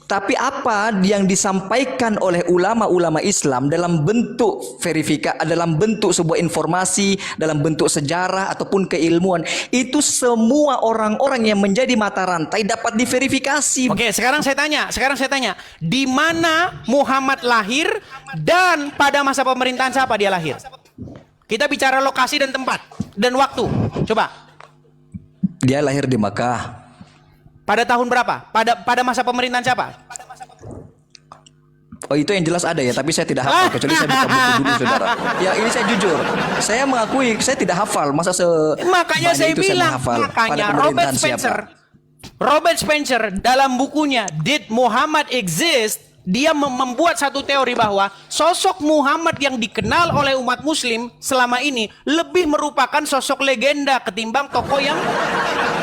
Tapi apa yang disampaikan oleh ulama-ulama Islam dalam bentuk dalam bentuk sebuah informasi, dalam bentuk sejarah ataupun keilmuan, itu semua orang-orang yang menjadi mata rantai dapat diverifikasi. Oke, sekarang saya tanya, di mana Muhammad lahir dan pada masa pemerintahan siapa dia lahir? Kita bicara lokasi dan tempat dan waktu. Coba. Dia lahir di Makkah. Pada tahun berapa? Pada masa pemerintahan siapa? Oh, itu yang jelas ada ya, tapi saya tidak hafal kecuali saya buka buku dulu, saudara. Ya, ini saya jujur. Saya mengakui saya tidak hafal. Makanya saya bilang, makanya Robert Spencer dalam bukunya Did Muhammad Exist? Dia membuat satu teori bahwa sosok Muhammad yang dikenal oleh umat muslim selama ini lebih merupakan sosok legenda ketimbang tokoh yang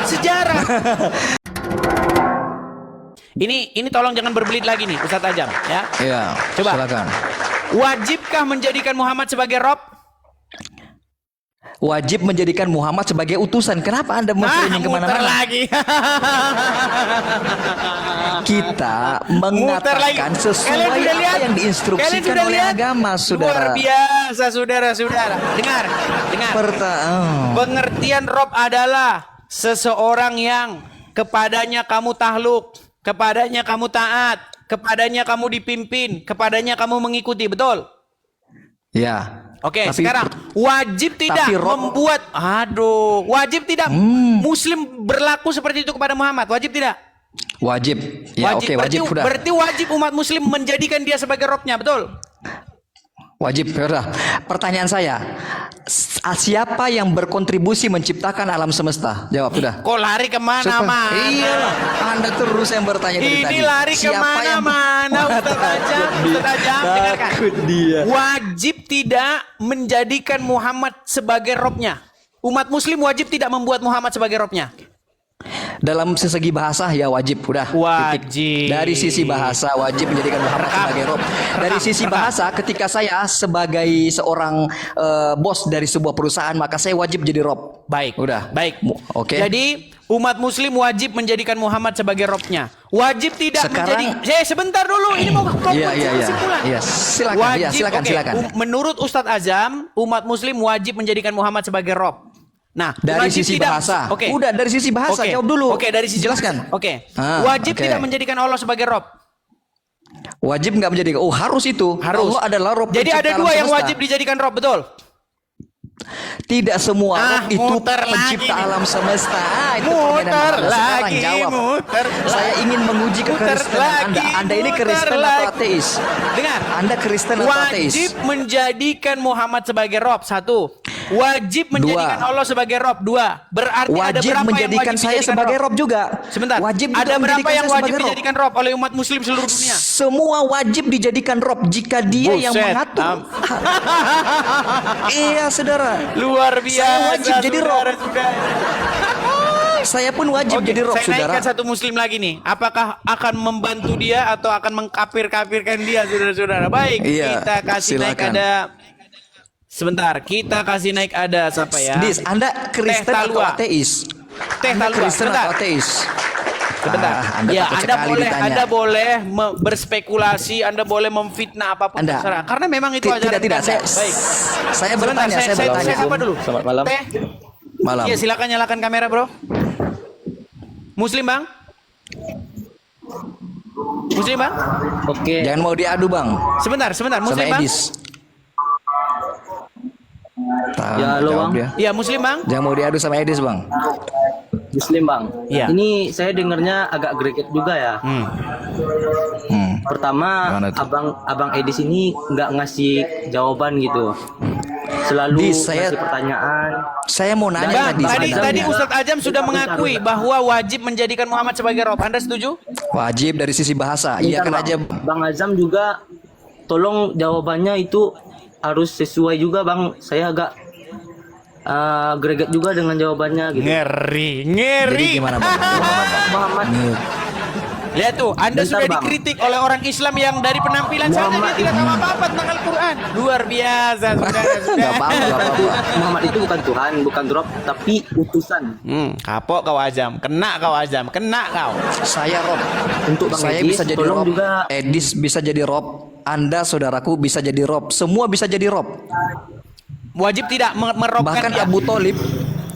sejarah. Ini tolong jangan berbelit lagi nih Ustadz Ajam ya. Iya. Coba. Silakan. Wajibkah menjadikan Muhammad sebagai Rob? Wajib menjadikan Muhammad sebagai utusan. Kenapa Anda mengklaim kemana-mana? Lagi. Kita mengatakan sesuai apa yang diinstruksikan oleh agama, saudara. Luar biasa, saudara-saudara. Dengar. Pengertian Rob adalah seseorang yang kepadanya kamu takluk, kepadanya kamu taat, kepadanya kamu dipimpin, kepadanya kamu mengikuti, betul? Ya. Oke, sekarang wajib tidak wajib tidak Muslim berlaku seperti itu kepada Muhammad, wajib tidak? Wajib. Ya, oke, wajib sudah. Berarti wajib umat Muslim menjadikan dia sebagai Robnya, betul? Wajib, sudah. Pertanyaan saya, siapa yang berkontribusi menciptakan alam semesta? Jawab sudah. Kok lari kemana-mana? Iya, Anda terus yang bertanya dari tadi. Ini lari kemana-mana, Ustadz Ajam, dengarkan. Wajib tidak menjadikan Muhammad sebagai Robnya. Umat Muslim wajib tidak membuat Muhammad sebagai Robnya. Dalam segi bahasa ya wajib, udah. Wajib. Dari sisi bahasa wajib menjadikan Muhammad sebagai Rob. Dari sisi bahasa, ketika saya sebagai seorang bos dari sebuah perusahaan, maka saya wajib jadi Rob. Baik. Udah. Baik. Oke. Jadi umat Muslim wajib menjadikan Muhammad sebagai Robnya. Wajib tidak menjadi. Sebentar dulu. Ini mau kesimpulan. Iya. Silakan. Wajib, Silakan. Menurut Ustadz Azam, umat Muslim wajib menjadikan Muhammad sebagai Rob. Nah, dari sisi bahasa. Udah, dari sisi bahasa jawab dulu. Dari sisi jelaskan. Wajib tidak menjadikan Allah sebagai Rob. Wajib nggak menjadikan. Oh, harus itu. Harus. Allah adalah Rob. Jadi ada dua yang wajib dijadikan Rob, betul? Tidak semua Rob itu pencipta alam semesta. Itu muter lagi. Jawab. Saya ingin menguji kekristenan Anda. Anda ini Kristen atau ateis? Dengar. Anda Kristen atau ateis? Wajib menjadikan Muhammad sebagai Rob, satu. Wajib menjadikan Allah sebagai Rob, dua. Berarti wajib ada berapa menjadikan yang saya sebagai Rob juga. Sebentar. Wajib ada berapa yang wajib Rob dijadikan Rob oleh umat Muslim seluruh dunia? Semua wajib dijadikan Rob jika dia yang mengatur. Iya, saudara. Luar biasa. Saya wajib jadi Rob. Saya pun wajib jadi Rob, saya saudara. naikkan satu Muslim lagi nih. Apakah akan membantu dia atau akan mengkafir-kafirkan dia, saudara-saudara? Baik, kita kasih naik ada. Sebentar, kita kasih naik ada siapa ya? Anda Kristen atau ateis? Kristen atau ateis? Sebentar. Ya, Anda boleh berspekulasi, Anda boleh memfitnah apapun terserah. Karena memang itu ajaran tidak. Baik. Saya bertanya. Saya apa dulu? Selamat malam. Malam. Iya, silakan nyalakan kamera, Bro. Muslim, Bang? Muslim, Bang? Oke. Jangan mau diadu, Bang. Sebentar, Muslim, Bang? Ya, halo, Bang. Iya, Muslim, Bang? Jangan mau diadu sama Edis, Bang. Muslim, Bang. Iya. Ini saya dengarnya agak greget juga ya. Pertama, Abang Edis ini nggak ngasih jawaban gitu. Selalu ngasih pertanyaan. Saya mau nanya tadi Ustadz Ajam sudah mengakui bahwa wajib menjadikan Muhammad sebagai Rob. Anda setuju? Wajib dari sisi bahasa. Iya kan aja. Bang Azam juga tolong jawabannya itu harus sesuai juga, Bang. Saya agak greget juga dengan jawabannya gitu. Ngeri. Jadi gimana, Bang? Muhammad Lihat tuh, Anda Bentar, sudah Bang. dikritik oleh orang Islam yang dari penampilan saja dia Muhammad tidak tahu ini. apa-apa tentang Al-Quran. Luar biasa, Nggak saudara-saudara. apa-apa, nggak apa-apa. Muhammad itu bukan Tuhan, bukan Rob, tapi utusan. Kapok kau Azam, kena kau Azam, kena kau. Saya Rob. Untuk Bang Saya Edis, bisa jadi tolong Rob. juga Edis bisa jadi Rob. Anda saudaraku bisa jadi Rob. Semua bisa jadi Rob. Wajib tidak merobkan Bahkan dia. Abu Thalib.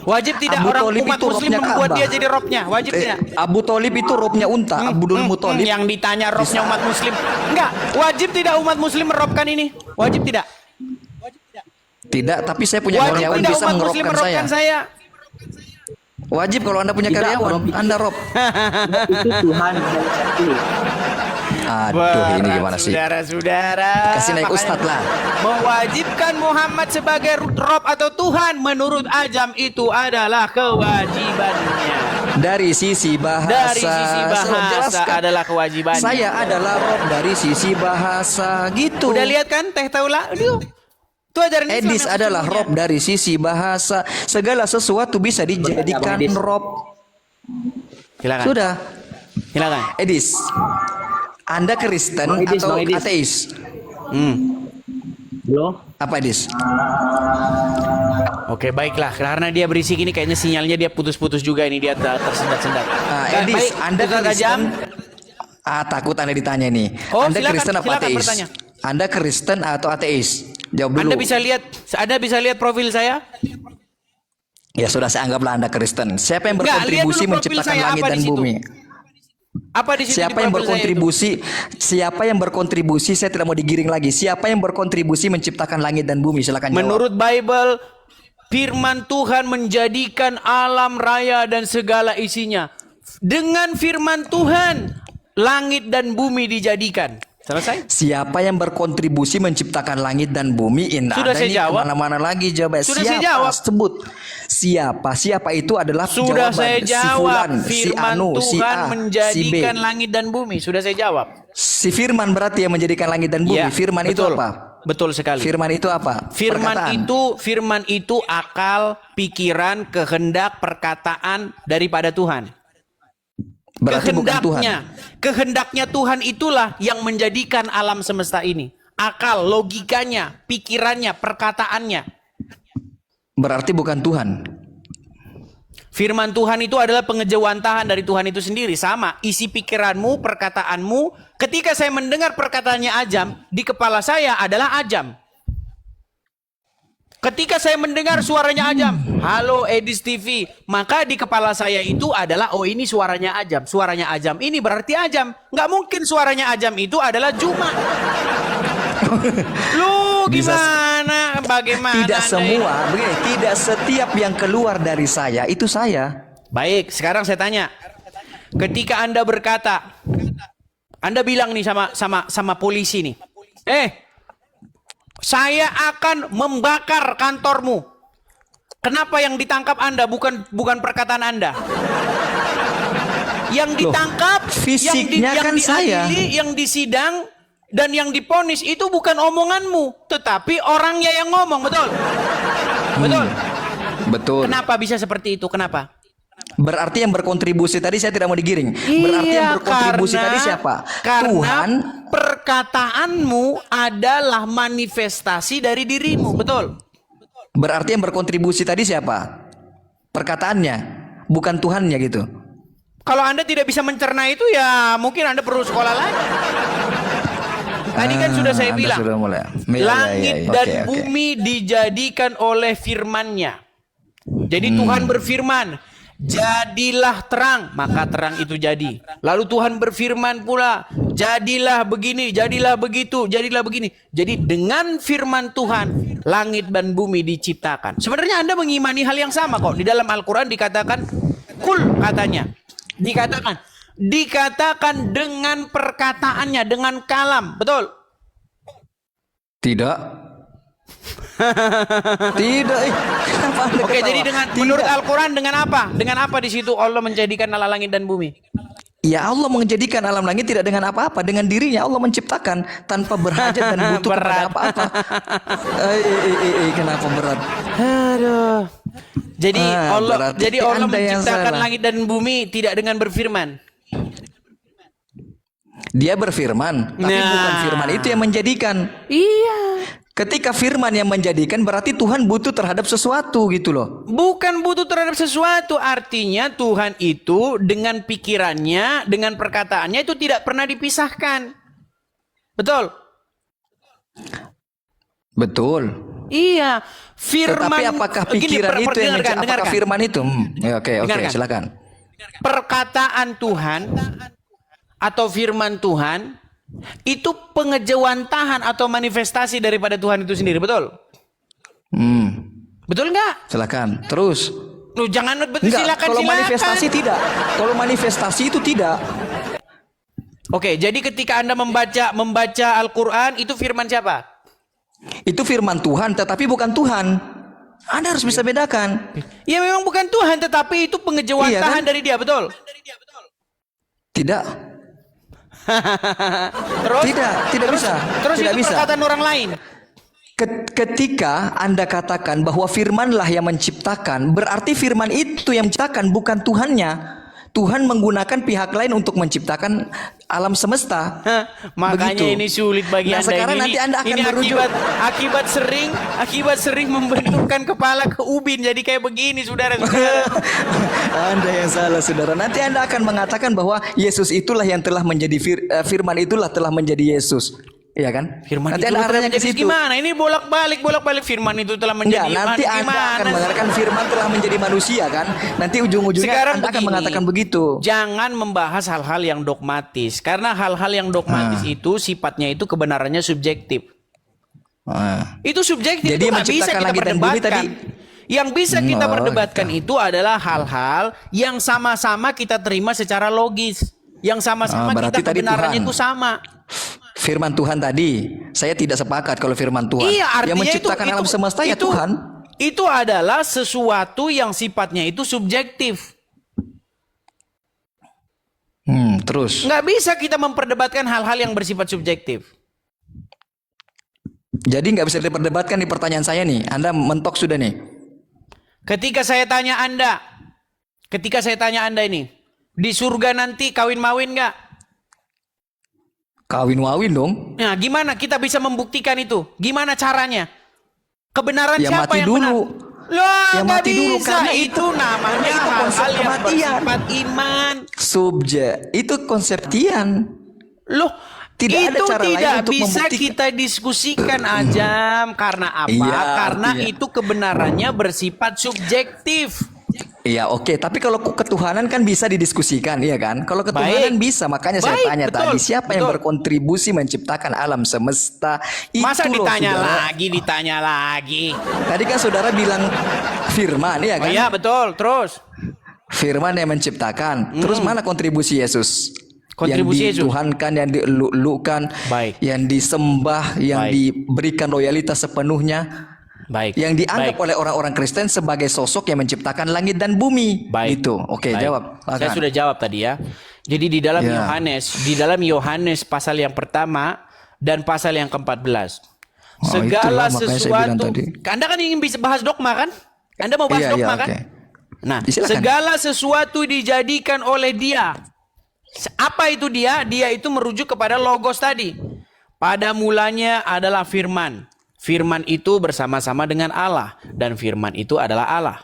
Wajib tidak Abu orang Thalib umat itu muslim robnya membuat Ka'bah. dia jadi robnya. Wajib tidak. Abu Thalib itu robnya unta. Abdul Muthalib. Yang ditanya robnya umat muslim. Enggak, wajib tidak umat muslim merobkan ini? Wajib tidak? Tidak, tapi saya punya Wajib karyawan tidak bisa umat muslim mengerobkan saya. merobkan saya. Wajib kalau Anda punya Tidak, karyawan, Rob. Anda Rob. itu Tuhan yang satu. Aduh, ini gimana sih? Saudara-saudara. Kasih naik Makanya ustadz lah. Mewajibkan Muhammad sebagai Rob atau Tuhan menurut Ajam itu adalah kewajibannya. Dari sisi bahasa. Dari sisi Saya bahasa jelaskan. adalah kewajibannya. Saya adalah Rob dari sisi bahasa gitu. Udah lihat kan Teh Taula? Aduh. Itu ajaran Islam Edis yang adalah sesungguhnya. Rob dari sisi bahasa. Segala sesuatu bisa dijadikan Edis. Rob. Silakan. Sudah. Silakan. Edis, Anda Kristen Bang Edis, atau Bang Edis. ateis? Belum? Apa Edis? Oke, baiklah. Karena dia berisik ini kayaknya sinyalnya dia putus-putus juga ini, dia tersendat-sendat. Edis, Baik, Anda Ustaz Kristen? Ajam. Takut Anda ditanya nih. Oh, Anda silakan, Kristen apa silakan ateis? bertanya. Anda Kristen atau ateis? Jawab dulu. Anda bisa lihat profil saya? Ya sudah, saya anggaplah Anda Kristen. Siapa yang Enggak, lihat berkontribusi dulu profil menciptakan saya, langit apa dan di situ? bumi? Apa di situ Siapa di yang profil saya itu? berkontribusi? Siapa yang berkontribusi? Saya tidak mau digiring lagi. Siapa yang berkontribusi menciptakan langit dan bumi? Silakan jawab. Menurut Bible, firman Tuhan menjadikan alam raya dan segala isinya. Dengan firman Tuhan, langit dan bumi dijadikan. Selesai? Siapa yang berkontribusi menciptakan langit dan bumi? Sudah saya jawab. Kemana-mana lagi jawab. Sudah Siapa? saya jawab. Sebut. Siapa? Siapa itu adalah Sudah jawaban. saya Si jawab. Fulan, si Firman Anu, si Tuhan A, si B. menjadikan langit dan bumi. Sudah saya jawab. Si Firman berarti yang menjadikan langit dan bumi. Ya, Firman itu betul. apa? Betul sekali. Firman itu apa? Perkataan. Firman itu akal, pikiran, kehendak, perkataan daripada Tuhan. Berarti bukan Tuhan. Kehendaknya Tuhan itulah yang menjadikan alam semesta ini. Akal, logikanya, pikirannya, perkataannya. Berarti bukan Tuhan. Firman Tuhan itu adalah pengejawantahan dari Tuhan itu sendiri. Sama, isi pikiranmu, perkataanmu. Ketika saya mendengar perkataannya Ajam, di kepala saya adalah Ajam. Ketika saya mendengar suaranya Ajam, halo Edis TV, maka di kepala saya itu adalah, oh ini suaranya Ajam. Suaranya Ajam ini berarti Ajam. Nggak mungkin suaranya Ajam itu adalah Juma. Lu gimana? Bagaimana? Tidak Anda semua, begini, tidak setiap yang keluar dari saya itu saya. Baik, sekarang saya tanya. Ketika Anda berkata, Anda bilang nih sama polisi nih, saya akan membakar kantormu. Kenapa yang ditangkap Anda bukan perkataan Anda? Yang ditangkap, fisiknya yang kan saya. diadili, yang disidang dan yang diponis itu bukan omonganmu, tetapi orangnya yang ngomong, betul? Betul. Betul. Kenapa bisa seperti itu? Kenapa? Berarti yang berkontribusi tadi saya tidak mau digiring. Berarti yang berkontribusi tadi siapa? Karena Tuhan. perkataanmu adalah manifestasi dari dirimu, betul? Berarti yang berkontribusi tadi siapa? Perkataannya, bukan Tuhannya gitu. Kalau Anda tidak bisa mencerna itu ya mungkin Anda perlu sekolah lagi. Tadi kan sudah saya Anda bilang, sudah mulai. langit Ya. dan Oke. bumi dijadikan oleh firman-Nya. Jadi Tuhan berfirman, jadilah terang, maka terang itu jadi. Lalu Tuhan berfirman pula, jadilah begini, jadilah begitu, jadilah begini. Jadi dengan firman Tuhan, langit dan bumi diciptakan. Sebenarnya Anda mengimani hal yang sama kok. Di dalam Al-Quran dikatakan, kul katanya. Dikatakan dengan perkataannya, dengan kalam. Betul? Tidak. Tidak. Kenapa Anda Oke, ketawa? jadi Tidak. menurut Al-Quran dengan apa? Dengan apa di situ Allah menjadikan ala langit dan bumi? Ya Allah menjadikan alam langit tidak dengan apa-apa, dengan dirinya Allah menciptakan tanpa berhajat dan butuh kepada Berat. apa-apa. Kenapa berat? Aduh. Jadi Allah berarti Allah Anda yang menciptakan salah. langit dan bumi tidak dengan berfirman. Dia berfirman, tapi Nah. bukan firman itu yang menjadikan. Iya. Ketika firman yang menjadikan berarti Tuhan butuh terhadap sesuatu gitu loh. Bukan butuh terhadap sesuatu. Artinya Tuhan itu dengan pikirannya, dengan perkataannya itu tidak pernah dipisahkan. Betul? Betul. Iya. Firman. Tetapi apakah pikiran itu yang apakah dengarkan. firman itu? Ya, oke, Dengarkan. silakan. Perkataan Tuhan atau firman Tuhan itu pengejawantahan atau manifestasi daripada Tuhan itu sendiri, betul? Betul nggak? Silakan. Terus. Lu jangan Enggak, silakan. kalau manifestasi tidak. Kalau manifestasi itu tidak. Oke, jadi ketika Anda membaca Al-Qur'an itu firman siapa? Itu firman Tuhan tetapi bukan Tuhan. Anda harus bisa bedakan. Ya memang bukan Tuhan, tetapi itu pengejawantahan Iya, kan? dari dia, betul? Tidak. Terus? Tidak bisa. Terus Tidak itu bisa. perkataan orang lain. Ketika Anda katakan bahwa firmanlah yang menciptakan, berarti firman itu yang menciptakan, bukan Tuhannya. Tuhan menggunakan pihak lain untuk menciptakan alam semesta. Hah, makanya Begitu. ini sulit bagi Nah, Anda. sekarang Ini- nanti Anda akan ini merujuk. akibat sering membenturkan kepala ke ubin jadi kayak begini, saudara. Anda yang salah, saudara. Nanti Anda akan mengatakan bahwa Yesus itulah yang telah menjadi firman itulah telah menjadi Yesus. Iya kan? Firman nanti itu Anda telah arahnya ke menjadi situ. gimana? Ini bolak-balik firman itu telah menjadi Enggak, nanti Anda akan gimana? mengatakan firman telah menjadi manusia kan? Nanti ujung-ujungnya Sekarang Anda akan begini, mengatakan begitu. Jangan membahas hal-hal yang dogmatis, karena hal-hal yang dogmatis itu sifatnya itu kebenarannya subjektif. Itu subjektif, Jadi itu nggak bisa menciptakan kita langit dan bumi perdebatkan. tadi? Yang bisa kita Oh, perdebatkan itu adalah hal-hal yang sama-sama kita terima secara logis, yang sama-sama berarti kita tadi kebenarannya Tuhan. itu sama. Firman Tuhan tadi, saya tidak sepakat kalau firman Tuhan. Iya, artinya yang menciptakan alam semesta ya Tuhan. Itu adalah sesuatu yang sifatnya itu subjektif. Terus. Nggak bisa kita memperdebatkan hal-hal yang bersifat subjektif. Jadi nggak bisa diperdebatkan di pertanyaan saya nih. Anda mentok sudah nih. Ketika saya tanya Anda ini, di surga nanti kawin-mawin nggak? Kawin-wawin dong. Nah, gimana kita bisa membuktikan itu? Gimana caranya? Kebenaran Ya, siapa mati yang dulu. benar? Loh, Ya, nggak mati dulu, bisa. karena Itu namanya itu konsep hal-hal yang kematian. bersifat iman. Subjek itu konseptian. Loh, Tidak ada itu cara lain tidak untuk bisa membuktikan. kita diskusikan, Ajam. Karena apa? Iya, Karena artinya. itu kebenarannya bersifat subjektif. Iya, oke. Tapi kalau ketuhanan kan bisa didiskusikan, iya kan? Kalau ketuhanan Baik. bisa, makanya saya Baik, tanya betul, tadi siapa yang betul. berkontribusi menciptakan alam semesta? Masa Itu loh, saudara. ditanya lagi. Tadi kan saudara bilang firman, iya Oh kan? iya, betul. Terus Firman yang menciptakan. Terus mana kontribusi Yesus? Kontribusi yang Yesus. dituhankan, yang dilulukan, Baik. yang disembah, yang Baik. diberikan loyalitas sepenuhnya, baik. yang dianggap Baik. oleh orang-orang Kristen sebagai sosok yang menciptakan langit dan bumi. Baik. Gitu. Oke, Baik. jawab. Saya Silakan. sudah jawab tadi ya. Jadi di dalam Ya. Yohanes pasal yang pertama dan pasal yang ke-14. Oh, itulah Segala makanya saya bilang sesuatu. tadi. Anda kan ingin bisa bahas dogma kan? Anda mau bahas Iya, dogma iya, kan? oke. Nah, Silakan. segala sesuatu dijadikan oleh Dia. Apa itu Dia? Dia itu merujuk kepada logos tadi. Pada mulanya adalah firman. Firman itu bersama-sama dengan Allah. Dan firman itu adalah Allah.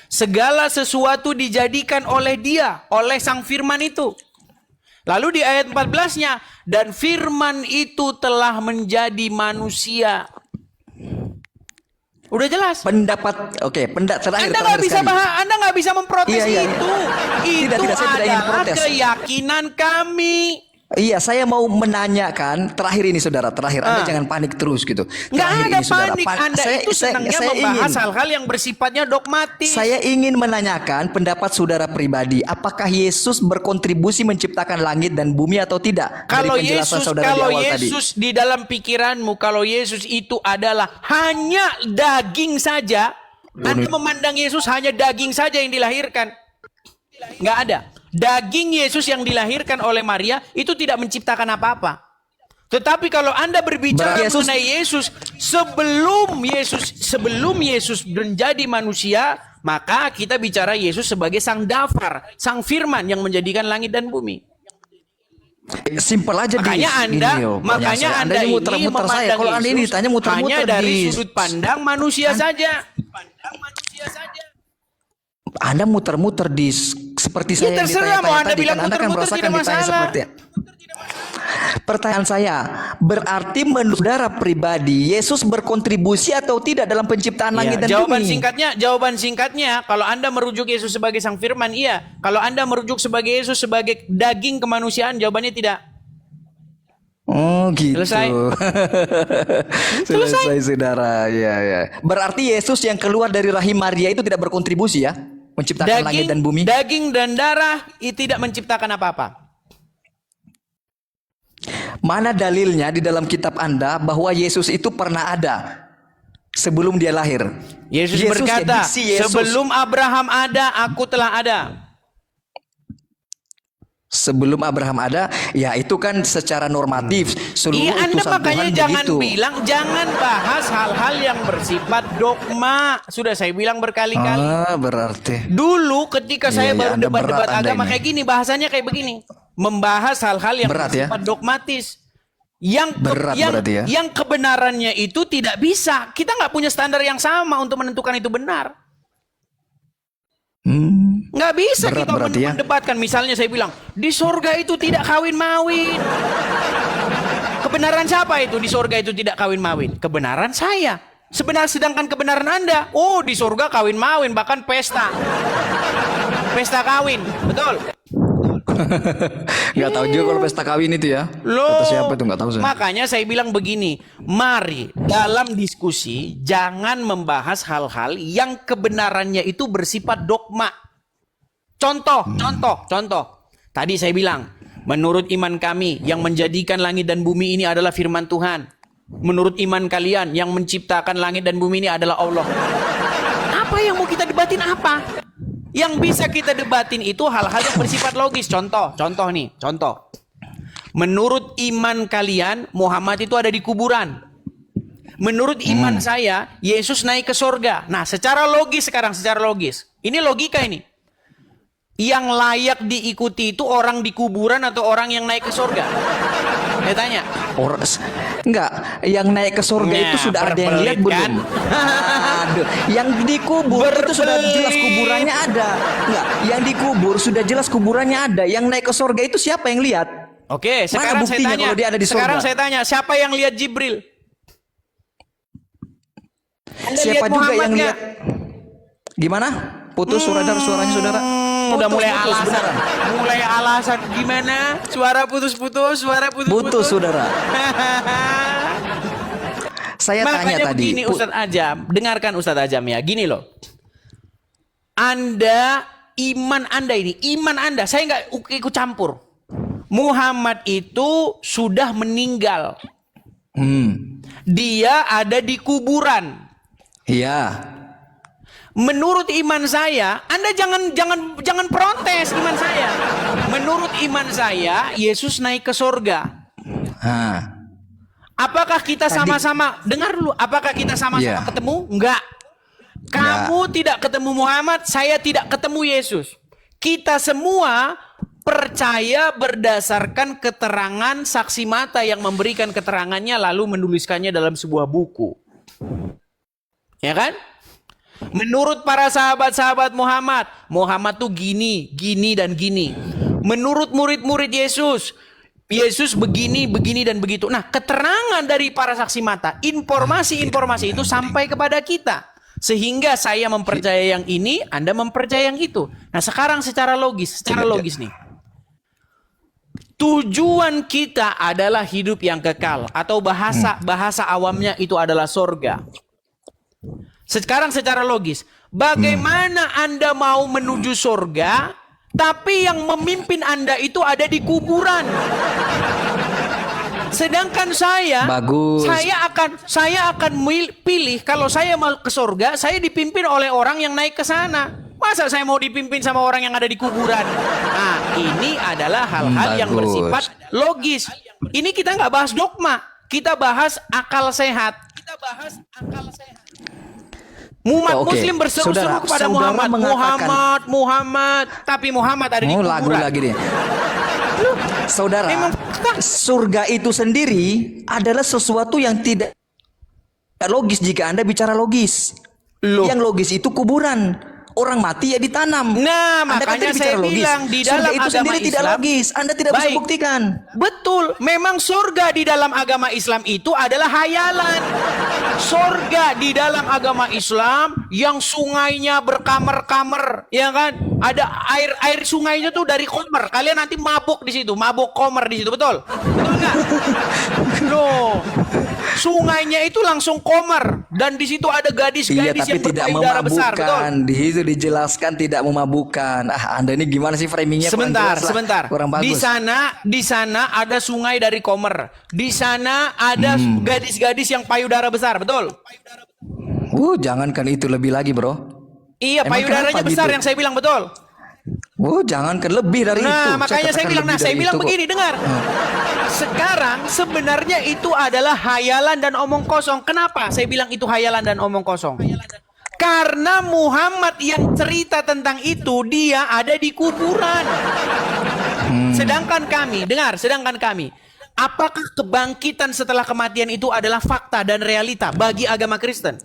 Segala sesuatu dijadikan oleh Dia, oleh sang firman itu. Lalu di ayat 14-nya, dan firman itu telah menjadi manusia. Udah jelas. Pendapat, oke, terakhir. Anda nggak bisa sekali. Anda nggak bisa memprotes Iya, iya. itu. Tidak, Itu saya tidak ingin adalah protes. keyakinan kami. Iya, saya mau menanyakan terakhir ini, saudara. Terakhir, Anda jangan panik terus gitu. Nggak Terakhir ada ini, saudara. panik. Anda itu senangnya membahas hal-hal yang bersifatnya dogmatis. Saya ingin menanyakan pendapat saudara pribadi. Apakah Yesus berkontribusi menciptakan langit dan bumi atau tidak? Kalau Dari penjelasan Yesus, saudara di awal tadi. di dalam pikiranmu, kalau Yesus itu adalah hanya daging saja, Anda memandang Yesus hanya daging saja yang dilahirkan. Nggak ada. Daging Yesus yang dilahirkan oleh Maria itu tidak menciptakan apa-apa. Tetapi kalau Anda berbicara Berarti Yesus- mengenai sebelum Yesus menjadi manusia, maka kita bicara Yesus sebagai sang dafar, sang firman yang menjadikan langit dan bumi. Simpel aja Makanya Anda, makanya Anda ini ini muter-muter saya. Kalau Anda ini Yesus ditanya muter-muter hanya dari di sudut pandang manusia saja. Anda muter-muter di seperti Ya saya yang terserah mau ditanya-tanya Anda tadi, bilang kan Anda kan muter-muter merasakan tidak ditanya masalah. seperti pertanyaan saya, berarti menurut saudara pribadi Yesus berkontribusi atau tidak dalam penciptaan langit dan jawaban bumi? jawaban singkatnya, kalau Anda merujuk Yesus sebagai Sang Firman, iya. Kalau Anda merujuk sebagai Yesus sebagai daging kemanusiaan, jawabannya tidak. Oh gitu. Selesai. Selesai saudara. Ya ya. Berarti Yesus yang keluar dari rahim Maria itu tidak berkontribusi ya menciptakan langit dan bumi. Daging dan darah tidak menciptakan apa-apa. Mana dalilnya di dalam kitab Anda bahwa Yesus itu pernah ada sebelum dia lahir? Yesus ya, berkata, Yesus. sebelum Abraham ada, aku telah ada. Sebelum Abraham ada, ya itu kan secara normatif seluruh Anda utusan makanya Tuhan jangan begitu. jangan bahas hal-hal yang bersifat dogma. Sudah saya bilang berkali-kali. Berarti. Dulu ketika saya baru Anda debat-debat berat Anda agama ini. kayak gini, bahasanya kayak begini. Membahas hal-hal yang Berat ya? bersifat dogmatis. Berarti ya? Yang kebenarannya itu tidak bisa. Kita nggak punya standar yang sama untuk menentukan itu benar. Nggak bisa Berat kita berarti ya? mendebatkan. Misalnya saya bilang, di sorga itu tidak kawin-mawin. Kebenaran siapa itu? Di sorga itu tidak kawin-mawin. Kebenaran saya. Sedangkan kebenaran Anda, oh di sorga kawin-mawin, bahkan pesta. Pesta kawin, betul? Nggak tahu juga kalau pesta kawin itu ya. Loh, Kata siapa itu nggak tahu saya. makanya saya bilang begini, mari dalam diskusi jangan membahas hal-hal yang kebenarannya itu bersifat dogma. Contoh. Tadi saya bilang, menurut iman kami yang menjadikan langit dan bumi ini adalah firman Tuhan. Menurut iman kalian yang menciptakan langit dan bumi ini adalah Allah. Apa yang mau kita debatin apa? Yang bisa kita debatin itu hal-hal yang bersifat logis. Contoh. Menurut iman kalian, Muhammad itu ada di kuburan. Menurut iman saya, Yesus naik ke sorga. Nah, secara logis. Ini logika ini. Yang layak diikuti itu orang di kuburan atau orang yang naik ke sorga? Saya tanya. Enggak, yang naik ke surga Nah, itu sudah ada yang lihat berbelit kan? belum? Aduh, yang dikubur itu sudah jelas kuburannya ada. Enggak, yang dikubur sudah jelas kuburannya ada. Yang naik ke surga itu siapa yang lihat? Oke, sekarang saya buktinya tanya. kalau dia ada di Sekarang surga? saya tanya, siapa yang lihat Jibril? Anda Siapa lihat juga Muhammad yang nggak? lihat? Gimana? Putus suaranya saudara? Udah mulai Putus, alasan. beneran. Mulai alasan gimana? Suara putus-putus. Putus saudara. Saya tanya Makanya tadi. begini Ustadz Ajam, dengarkan Ustadz Ajam ya. Gini loh. Iman Anda, saya nggak ikut campur. Muhammad itu sudah meninggal. Dia ada di kuburan. Iya. Menurut iman saya, Anda jangan protes iman saya. Menurut iman saya, Yesus naik ke sorga. Apakah kita sama-sama dengar dulu? Apakah kita sama-sama ketemu? Enggak. Kamu tidak ketemu Muhammad, saya tidak ketemu Yesus. Kita semua percaya berdasarkan keterangan saksi mata yang memberikan keterangannya lalu menuliskannya dalam sebuah buku. Ya kan? Menurut para sahabat-sahabat Muhammad tuh gini dan gini. Menurut murid-murid Yesus begini dan begitu. Nah, keterangan dari para saksi mata, informasi itu sampai kepada kita. Sehingga saya mempercayai yang ini, Anda mempercayai yang itu. Nah, sekarang secara logis nih. Tujuan kita adalah hidup yang kekal, atau bahasa awamnya itu adalah sorga. Sekarang secara logis, bagaimana Anda mau menuju sorga, tapi yang memimpin Anda itu ada di kuburan? Sedangkan saya akan pilih kalau saya mau ke sorga, saya dipimpin oleh orang yang naik ke sana. Masa saya mau dipimpin sama orang yang ada di kuburan? Nah, ini adalah hal-hal yang bersifat logis. Ini kita nggak bahas dogma, kita bahas akal sehat. Umat Oke. Muslim berseru-seru Saudara, kepada saudara Muhammad, mengatakan- Muhammad, tapi Muhammad ada di Oh, kuburan. lagu lagi deh. Saudara, Memang fakta. surga itu sendiri adalah sesuatu yang tidak logis jika Anda bicara logis. Loh. Yang logis itu kuburan. Orang mati ya ditanam. Nah, Anda kan makanya tadi saya bicara logis. bilang di Surga dalam itu agama sendiri tidak Islam- logis. Anda tidak bisa Baik. buktikan. Betul, memang surga di dalam agama Islam itu adalah hayalan. Surga di dalam agama Islam yang sungainya berkamar-kamar, ya kan? Ada air sungainya tuh dari komer. Kalian nanti mabuk di situ, mabuk komer di situ, betul? Betul nggak? Loh, sungainya itu langsung komer dan di situ ada Iya, gadis-gadis tapi yang tidak berpayudara besar, betul? memabukkan. Di situ dijelaskan tidak memabukkan. Anda ini gimana sih framingnya? Kurang Sebentar, jelas lah. sebentar. Kurang bagus. Di sana ada sungai dari komer. Di sana ada gadis-gadis yang payudara besar, betul? Jangankan itu lebih lagi, bro. Iya, Emang payudaranya kenapa besar gitu? yang saya bilang, betul? Jangankan lebih dari itu. Nah, makanya saya katakan bilang, lebih saya dari bilang itu kok. begini, dengar. Sekarang sebenarnya itu adalah hayalan dan omong kosong. Kenapa saya bilang itu hayalan dan omong kosong? Karena Muhammad yang cerita tentang itu dia ada di kuburan. Sedangkan kami, dengar, apakah kebangkitan setelah kematian itu adalah fakta dan realita bagi agama Kristen?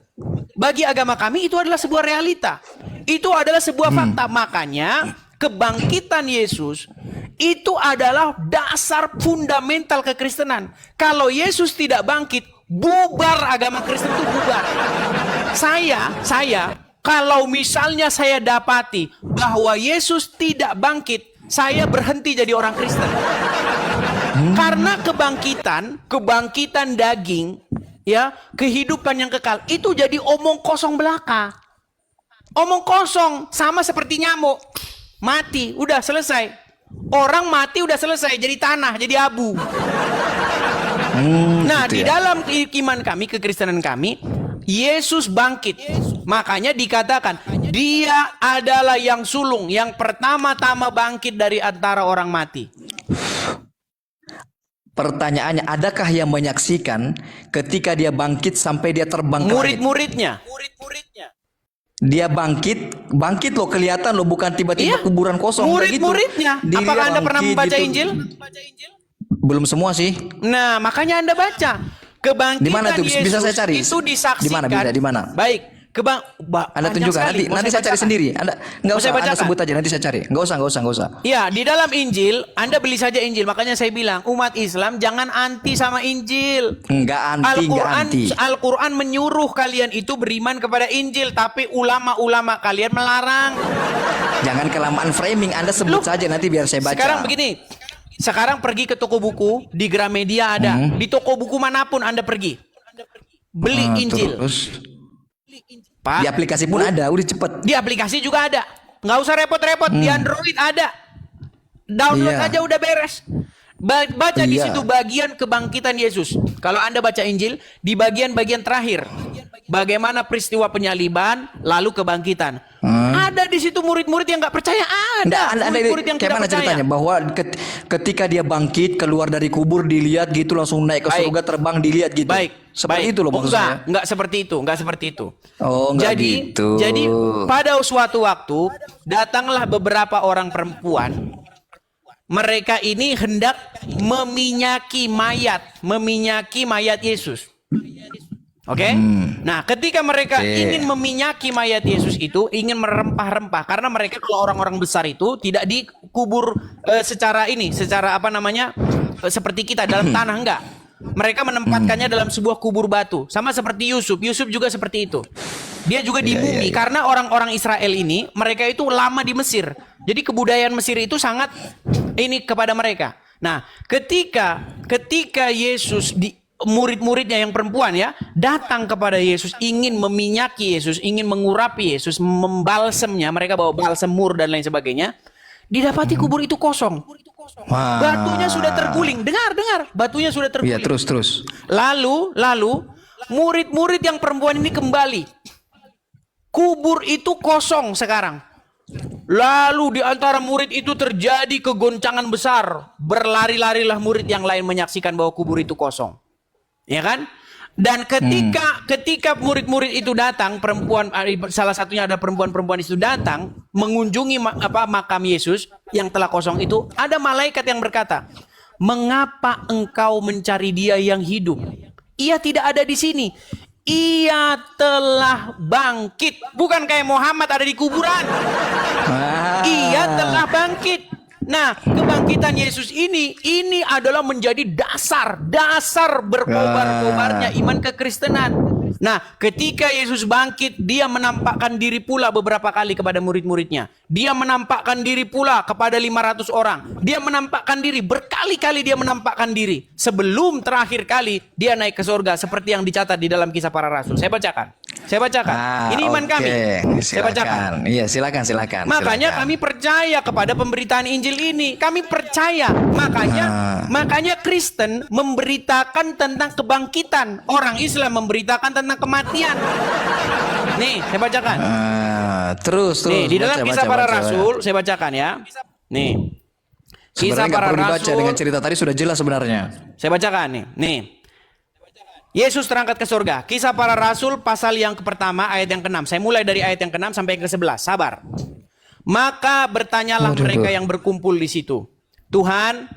Bagi agama kami itu adalah sebuah realita. Itu adalah sebuah fakta. Makanya kebangkitan Yesus itu adalah dasar fundamental kekristenan. Kalau Yesus tidak bangkit, bubar agama Kristen itu bubar. Saya kalau misalnya saya dapati bahwa Yesus tidak bangkit, saya berhenti jadi orang Kristen. Karena kebangkitan daging, ya, kehidupan yang kekal itu jadi omong kosong belaka. Omong kosong sama seperti nyamuk. Mati, udah selesai. Orang mati udah selesai, jadi tanah, jadi abu. Nah, Gitu di ya. dalam iman kami, kekristenan kami, Yesus bangkit. Makanya dikatakan, dia adalah yang sulung, yang pertama-tama bangkit dari antara orang mati. Pertanyaannya, adakah yang menyaksikan ketika dia bangkit sampai dia terbang ke langit? Murid-muridnya. Dia bangkit loh, kelihatan loh, bukan tiba-tiba Iya. kuburan kosong. Udah gitu. Murid-muridnya. Dia Apakah Anda pernah bangkit membaca gitu. Injil? Belum semua sih. Nah, makanya Anda baca. Kebangkitan Di mana tuh? Yesus Bisa saya cari? itu disaksikan. Di mana? Baik. Anda Panjang tunjukkan sekali. nanti saya cari sendiri. Anda nggak Mau usah, saya Anda bacakan? sebut aja, nanti saya cari. Nggak usah. Ya, di dalam Injil, Anda beli saja Injil. Makanya saya bilang, umat Islam jangan anti sama Injil. Nggak anti. Al-Quran menyuruh kalian itu beriman kepada Injil, tapi ulama-ulama kalian melarang. Jangan kelamaan framing. Anda sebut saja nanti biar saya baca. Sekarang begini, sekarang pergi ke toko buku, di Gramedia ada, di toko buku manapun Anda pergi, beli Injil. Terus Pak, di aplikasi pun ada, udah cepet. di aplikasi juga ada, nggak usah repot-repot, di Android ada, download Iya. aja udah beres. Baca di Iya. situ bagian kebangkitan Yesus. Kalau Anda baca Injil, di bagian-bagian terakhir, bagaimana peristiwa penyaliban, lalu kebangkitan. Ada di situ murid-murid yang nggak percaya, ada Anda murid-murid yang kayak tidak mana percaya. ceritanya? Bahwa ketika dia bangkit keluar dari kubur dilihat gitu, langsung naik ke Baik. surga, terbang dilihat gitu. Baik, Seperti baik. itu loh maksudnya. Enggak seperti itu. Oh, enggak gitu. Jadi pada suatu waktu datanglah beberapa orang perempuan. Mereka ini hendak meminyaki mayat Yesus. Oke? Nah, ketika mereka ingin meminyaki mayat Yesus itu, ingin merempah-rempah, karena mereka kalau orang-orang besar itu tidak dikubur secara apa namanya, seperti kita dalam tanah, enggak. Mereka menempatkannya dalam sebuah kubur batu, sama seperti Yusuf. Yusuf juga seperti itu. Dia juga dibumi karena orang-orang Israel ini, mereka itu lama di Mesir. Jadi kebudayaan Mesir itu sangat ini kepada mereka. Nah, ketika Yesus murid-muridnya yang perempuan ya datang kepada Yesus, ingin meminyaki Yesus, ingin mengurapi Yesus, membalsemnya, mereka bawa balsem mur dan lain sebagainya, didapati kubur itu kosong. Wah. Batunya sudah terguling. Dengar, batunya sudah Iya, terguling. terus. Lalu murid-murid yang perempuan ini kembali. Kubur itu kosong sekarang. Lalu di antara murid itu terjadi kegoncangan besar. Berlari-larilah murid yang lain menyaksikan bahwa kubur itu kosong. Ya kan? Dan ketika murid-murid itu datang, salah satunya ada perempuan-perempuan itu datang mengunjungi makam Yesus yang telah kosong itu, ada malaikat yang berkata, "Mengapa engkau mencari dia yang hidup? Ia tidak ada di sini. Ia telah bangkit." Bukan kayak Muhammad ada di kuburan. Ia telah bangkit. Nah, kebangkitan Yesus ini adalah menjadi dasar berkobar-kobarnya iman kekristenan. Nah, ketika Yesus bangkit, dia menampakkan diri pula beberapa kali kepada murid-muridnya. Dia menampakkan diri pula kepada 500 orang. Dia menampakkan diri, berkali-kali dia menampakkan diri. Sebelum terakhir kali dia naik ke surga seperti yang dicatat di dalam Kisah Para Rasul. Saya bacakan. Ini iman kami. Saya bacakan. Iya, silakan. Makanya kami percaya kepada pemberitaan Injil ini. Kami percaya. Makanya Kristen memberitakan tentang kebangkitan. Orang Islam memberitakan tentang kematian. Nih, saya bacakan. Terus. Nih, di dalam Kisah Para Rasul, saya bacakan ya. Nih. Kisah Para Rasul. Dengan cerita tadi sudah jelas sebenarnya. Saya bacakan nih. Nih. Yesus terangkat ke surga. Kisah Para Rasul pasal yang pertama ayat yang ke-6. Saya mulai dari ayat yang ke-6 sampai yang ke-11. Sabar. Maka bertanyalah mereka yang berkumpul di situ, "Tuhan,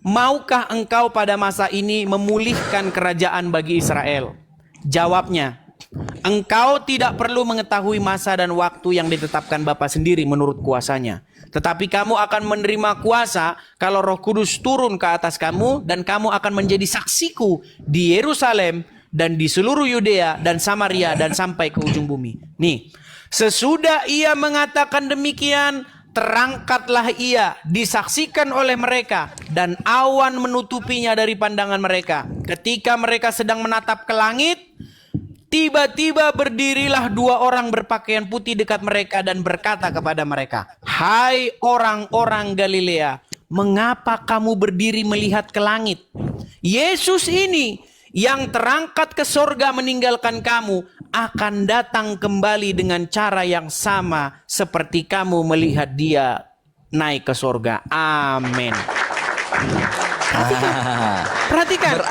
maukah engkau pada masa ini memulihkan kerajaan bagi Israel?" Jawabnya, "Engkau tidak perlu mengetahui masa dan waktu yang ditetapkan Bapa sendiri menurut kuasanya. Tetapi kamu akan menerima kuasa kalau Roh Kudus turun ke atas kamu, dan kamu akan menjadi saksiku di Yerusalem dan di seluruh Yudea dan Samaria dan sampai ke ujung bumi." Nih, sesudah ia mengatakan demikian, terangkatlah ia, disaksikan oleh mereka, dan awan menutupinya dari pandangan mereka. Ketika mereka sedang menatap ke langit, tiba-tiba berdirilah 2 orang berpakaian putih dekat mereka dan berkata kepada mereka, "Hai orang-orang Galilea, mengapa kamu berdiri melihat ke langit? Yesus ini yang terangkat ke sorga meninggalkan kamu akan datang kembali dengan cara yang sama seperti kamu melihat dia naik ke sorga." Amin. Perhatikan.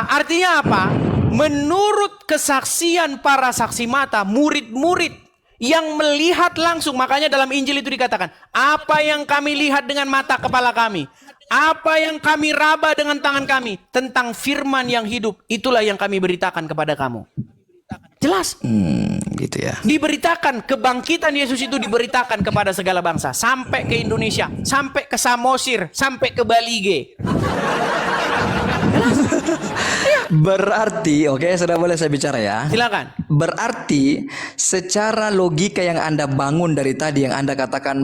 Artinya apa? Menurut kesaksian para saksi mata, murid-murid yang melihat langsung, makanya dalam Injil itu dikatakan, "Apa yang kami lihat dengan mata kepala kami, apa yang kami raba dengan tangan kami tentang firman yang hidup, itulah yang kami beritakan kepada kamu." Jelas. Gitu ya. Diberitakan kebangkitan Yesus itu, diberitakan kepada segala bangsa, sampai ke Indonesia, sampai ke Samosir, sampai ke Balige. Berarti, oke, sudah boleh saya bicara ya? Silakan. Berarti secara logika yang Anda bangun dari tadi, yang Anda katakan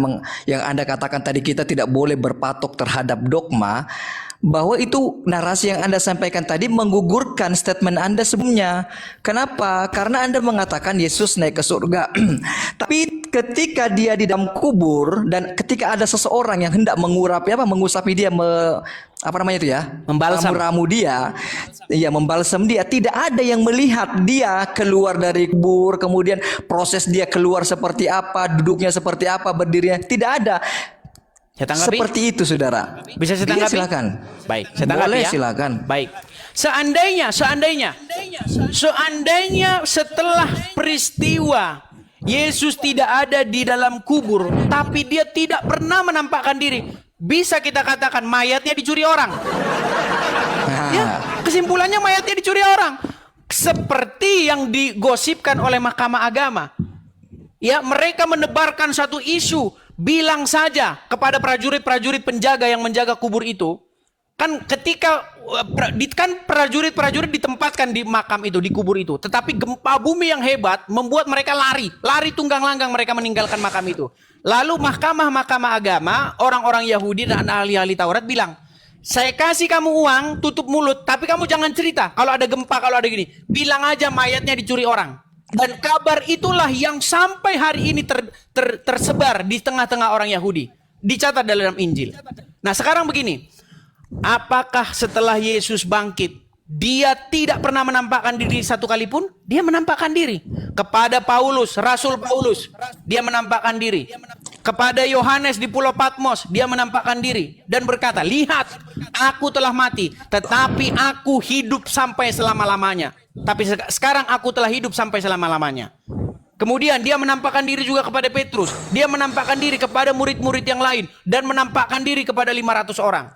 tadi, kita tidak boleh berpatok terhadap dogma, bahwa itu narasi yang Anda sampaikan tadi menggugurkan statement Anda sebelumnya. Kenapa? Karena Anda mengatakan Yesus naik ke surga. Tapi ketika dia di dalam kubur, dan ketika ada seseorang yang hendak mengusapi dia, membalsam. Ramu dia, membalsam dia. Tidak ada yang melihat dia keluar dari kubur, kemudian proses dia keluar seperti apa, duduknya seperti apa, berdirinya, tidak ada. Saya tanggapi? Seperti itu, saudara. Bisa saya tanggapi? Silakan. Baik, saya tanggapi. Boleh, ya. silakan. Baik. Seandainya setelah peristiwa Yesus tidak ada di dalam kubur, tapi dia tidak pernah menampakkan diri, bisa kita katakan mayatnya dicuri orang. Ya, kesimpulannya mayatnya dicuri orang. Seperti yang digosipkan oleh Mahkamah Agama. Ya, mereka menebarkan satu isu, bilang saja kepada prajurit-prajurit penjaga yang menjaga kubur itu. Kan ketika prajurit-prajurit ditempatkan di makam itu, di kubur itu. Tetapi gempa bumi yang hebat membuat mereka lari tunggang langgang, mereka meninggalkan makam itu. Lalu Mahkamah Agama, orang-orang Yahudi dan ahli-ahli Taurat bilang, "Saya kasih kamu uang, tutup mulut, tapi kamu jangan cerita kalau ada gempa, kalau ada gini. Bilang aja mayatnya dicuri orang." Dan kabar itulah yang sampai hari ini tersebar di tengah-tengah orang Yahudi. Dicatat dalam Injil. Nah, sekarang begini. Apakah setelah Yesus bangkit, dia tidak pernah menampakkan diri satu kali pun? Dia menampakkan diri. Kepada Paulus, Rasul Paulus, dia menampakkan diri. kepada Yohanes di Pulau Patmos, dia menampakkan diri dan berkata, "Lihat, aku telah mati, tetapi aku hidup sampai selama-lamanya. Tapi sekarang aku telah hidup sampai selama-lamanya." Kemudian dia menampakkan diri juga kepada Petrus. Dia menampakkan diri kepada murid-murid yang lain. Dan menampakkan diri kepada 500 orang.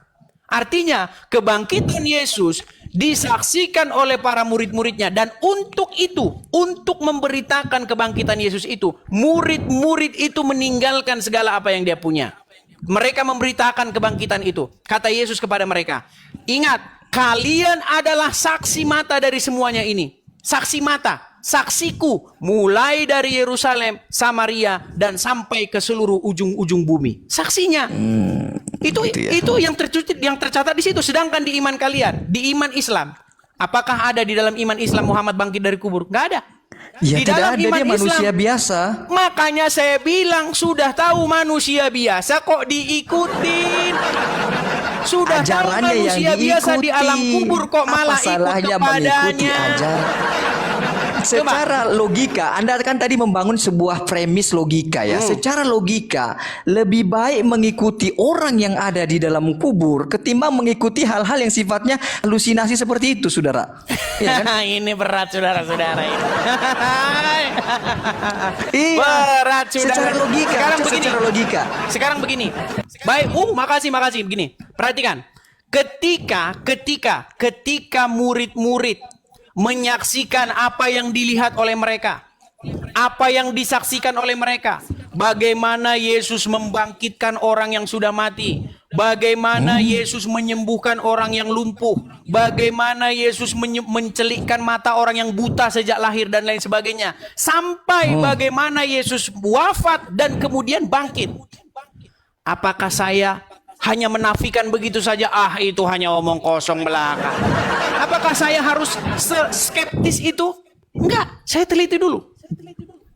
Artinya kebangkitan Yesus disaksikan oleh para murid-muridnya. Dan untuk itu, untuk memberitakan kebangkitan Yesus itu, murid-murid itu meninggalkan segala apa yang dia punya. Mereka memberitakan kebangkitan itu. Kata Yesus kepada mereka, "Ingat, kalian adalah saksi mata dari semuanya ini." Saksi mata, saksiku, mulai dari Yerusalem, Samaria, dan sampai ke seluruh ujung-ujung bumi. Saksinya. Itu yang tercatat di situ. Sedangkan di iman kalian, di iman Islam, apakah ada di dalam iman Islam Muhammad bangkit dari kubur? Nggak ada. Ya, Di tidak dalam ada, iman dia manusia Islam, biasa. Makanya saya bilang sudah tahu manusia biasa kok diikutin. Sudah tahu Ajarannya yang manusia biasa di alam kubur kok malah Apa salahnya ikut mengikuti kepadanya. ajaran? Secara logika, Anda kan tadi membangun sebuah premis logika ya. Secara logika, lebih baik mengikuti orang yang ada di dalam kubur ketimbang mengikuti hal-hal yang sifatnya halusinasi seperti itu, saudara. Ya kan? Ini berat saudara-saudara ini. Iya. Berat saudara. Secara logika. Sekarang begini. Secara logika. Sekarang begini. Baik, makasih begini. Perhatikan. Ketika murid-murid menyaksikan apa yang dilihat oleh mereka, apa yang disaksikan oleh mereka, bagaimana Yesus membangkitkan orang yang sudah mati, bagaimana Yesus menyembuhkan orang yang lumpuh, bagaimana Yesus mencelikkan mata orang yang buta sejak lahir dan lain sebagainya, sampai bagaimana Yesus wafat dan kemudian bangkit. Apakah saya hanya menafikan begitu saja? Itu hanya omong kosong belaka. Apakah saya harus skeptis itu? Enggak, saya teliti dulu.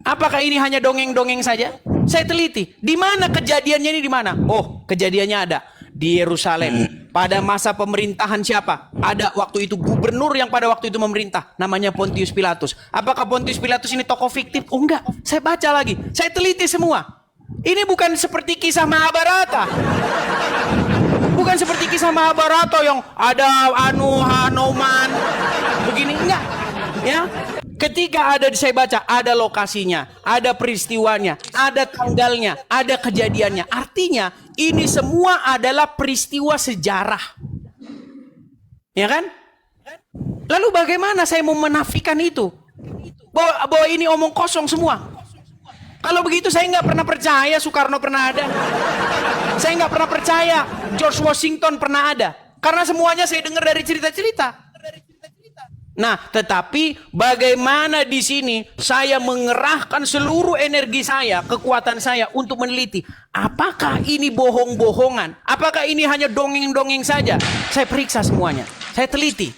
Apakah ini hanya dongeng-dongeng saja? Saya teliti. Di mana kejadiannya ini, di mana? Oh, kejadiannya ada di Yerusalem. Pada masa pemerintahan siapa? Ada waktu itu gubernur yang pada waktu itu memerintah, namanya Pontius Pilatus. Apakah Pontius Pilatus ini tokoh fiktif? Oh enggak, saya baca lagi. Saya teliti semua. Ini bukan seperti kisah Mahabharata. Bukan seperti kisah Mahabharata yang ada Hanuman begini, enggak. Ya. Ketika saya baca, ada lokasinya, ada peristiwanya, ada tanggalnya, ada kejadiannya. Artinya ini semua adalah peristiwa sejarah. Ya kan? Lalu bagaimana saya mau menafikan itu? Bahwa ini omong kosong semua. Kalau begitu saya nggak pernah percaya Soekarno pernah ada. Saya nggak pernah percaya George Washington pernah ada. Karena semuanya saya dengar dari cerita-cerita. Nah, tetapi bagaimana di sini saya mengerahkan seluruh energi saya, kekuatan saya untuk meneliti. Apakah ini bohong-bohongan? Apakah ini hanya dongeng-dongeng saja? Saya periksa semuanya. Saya teliti.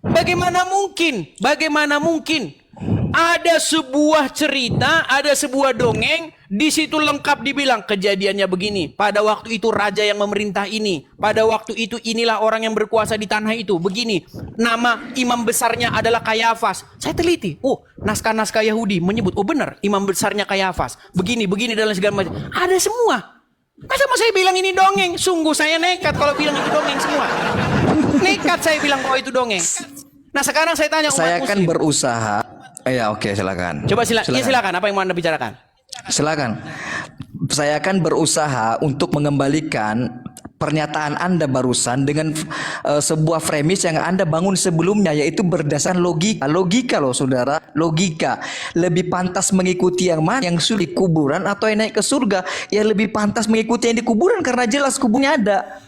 Bagaimana mungkin? Bagaimana mungkin? Ada sebuah cerita, ada sebuah dongeng, di situ lengkap dibilang kejadiannya begini. Pada waktu itu raja yang memerintah ini. Pada waktu itu inilah orang yang berkuasa di tanah itu. Begini, nama imam besarnya adalah Kayafas. Saya teliti. Naskah-naskah Yahudi menyebut, benar, imam besarnya Kayafas. Begini dan segala macam. Ada semua. Masa mau saya bilang ini dongeng? Sungguh saya nekat kalau bilang itu dongeng semua. Nekat saya bilang bahwa itu dongeng. Nah sekarang saya tanya umat Saya akan muslim. berusaha. Ya oke, silakan. Coba silakan. Ya, silakan. Apa yang mau Anda bicarakan? Silakan. Saya akan berusaha untuk mengembalikan pernyataan Anda barusan dengan sebuah premis yang Anda bangun sebelumnya, yaitu berdasarkan logika. Logika loh saudara, logika. Lebih pantas mengikuti yang mana, yang sudah di kuburan atau yang naik ke surga? Ya lebih pantas mengikuti yang di kuburan karena jelas kuburnya ada.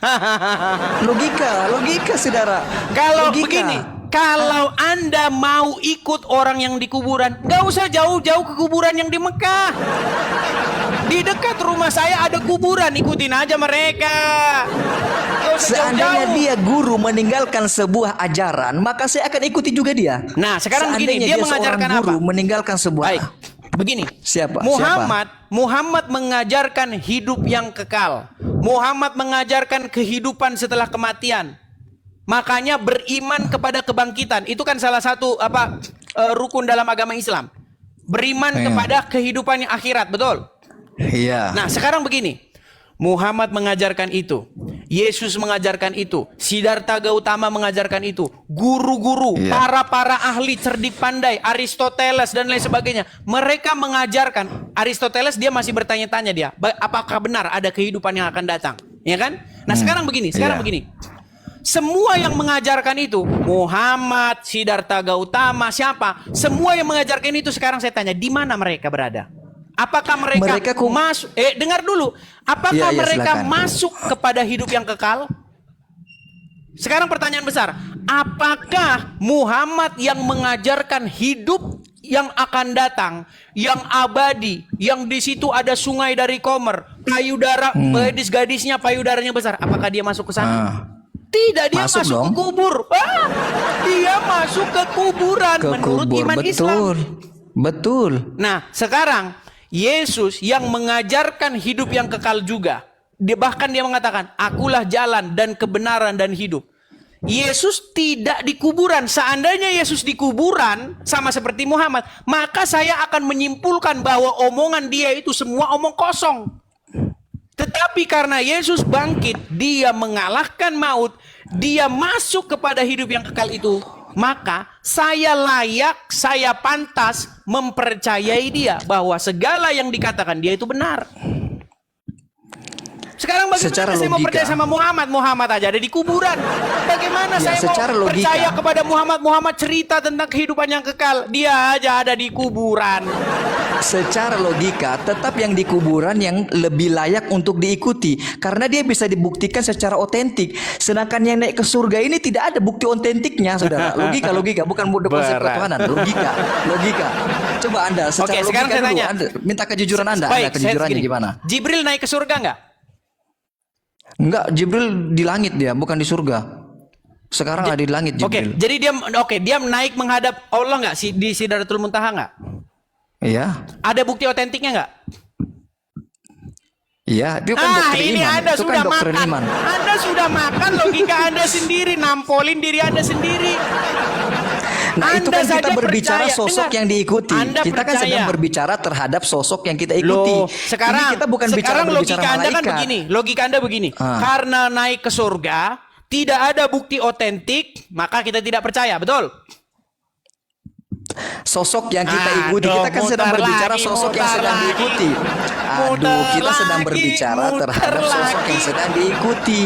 Logika saudara. Kalau Logika. begini, kalau Anda mau ikut orang yang di kuburan, nggak usah jauh-jauh ke kuburan yang di Mekah. Di dekat rumah saya ada kuburan, ikutin aja mereka. Nggak usah Seandainya jauh-jauh. dia guru meninggalkan sebuah ajaran, maka saya akan ikuti juga dia. Nah, sekarang begini, Seandainya dia mengajarkan seorang apa? guru meninggalkan sebuah. Baik, begini. Siapa? Muhammad mengajarkan hidup yang kekal. Muhammad mengajarkan kehidupan setelah kematian. Makanya beriman kepada kebangkitan. Itu kan salah satu rukun dalam agama Islam. Beriman kepada kehidupan yang akhirat, betul? Iya. Nah, sekarang begini. Muhammad mengajarkan itu, Yesus mengajarkan itu, Siddhartha Gautama mengajarkan itu, guru-guru, Iya. para ahli cerdik pandai, Aristoteles dan lain sebagainya, mereka mengajarkan. Aristoteles dia masih bertanya-tanya dia, apakah benar ada kehidupan yang akan datang, ya kan? Nah, sekarang begini, Iya. semua yang mengajarkan itu, Muhammad, Siddhartha Gautama, siapa? Semua yang mengajarkan itu sekarang saya tanya, di mana mereka berada? Apakah mereka masuk? Dengar dulu. Apakah mereka silakan. masuk kepada hidup yang kekal? Sekarang pertanyaan besar. Apakah Muhammad yang mengajarkan hidup yang akan datang, yang abadi, yang di situ ada sungai dari Komer, payudara, gadis-gadisnya payudaranya besar. Apakah dia masuk ke sana? Tidak, dia masuk ke kubur. Dia masuk ke kuburan menurut iman Islam. Betul. Nah, sekarang Yesus yang mengajarkan hidup yang kekal juga. Bahkan dia mengatakan, akulah jalan dan kebenaran dan hidup. Yesus tidak di kuburan. Seandainya Yesus di kuburan, sama seperti Muhammad, maka saya akan menyimpulkan bahwa omongan dia itu semua omong kosong. Tetapi karena Yesus bangkit, dia mengalahkan maut, dia masuk kepada hidup yang kekal itu, maka saya layak, saya pantas mempercayai dia bahwa segala yang dikatakan dia itu benar. Sekarang bagaimana saya mau percaya sama Muhammad? Muhammad aja ada di kuburan. Bagaimana saya mau percaya kepada Muhammad? Muhammad cerita tentang kehidupan yang kekal. Dia aja ada di kuburan. Secara logika, tetap yang di kuburan yang lebih layak untuk diikuti. Karena dia bisa dibuktikan secara otentik. Sedangkan yang naik ke surga ini tidak ada bukti otentiknya, saudara. Logika, bukan konsep ketuhanan. Logika. Coba Anda secara logika dulu, Anda, minta kejujuran Anda. Baik, kejujurannya gimana? Jibril naik ke surga nggak? Enggak, Jibril di langit dia, bukan di surga. Sekarang ada di langit Jibril. Jadi dia naik menghadap Allah nggak di Sidratul Muntaha nggak? Iya. Ada bukti otentiknya nggak? Iya, itu kan doktrin ini iman. Anda Itu sudah kan doktrin makan. iman. Anda sudah makan logika Anda sendiri, nampolin diri Anda sendiri. Nah, itu kan kita berbicara percaya. sosok yang diikuti. Kita kan sedang berbicara terhadap sosok yang kita ikuti. Sekarang ini kita bukan bicara logika Anda malaikat. kan begini. Logika Anda begini. Karena naik ke surga, tidak ada bukti otentik, maka kita tidak percaya, betul? Sosok yang kita ikuti, kita kan sedang berbicara sosok yang sedang diikuti. Kita sedang berbicara terhadap sosok yang sedang diikuti.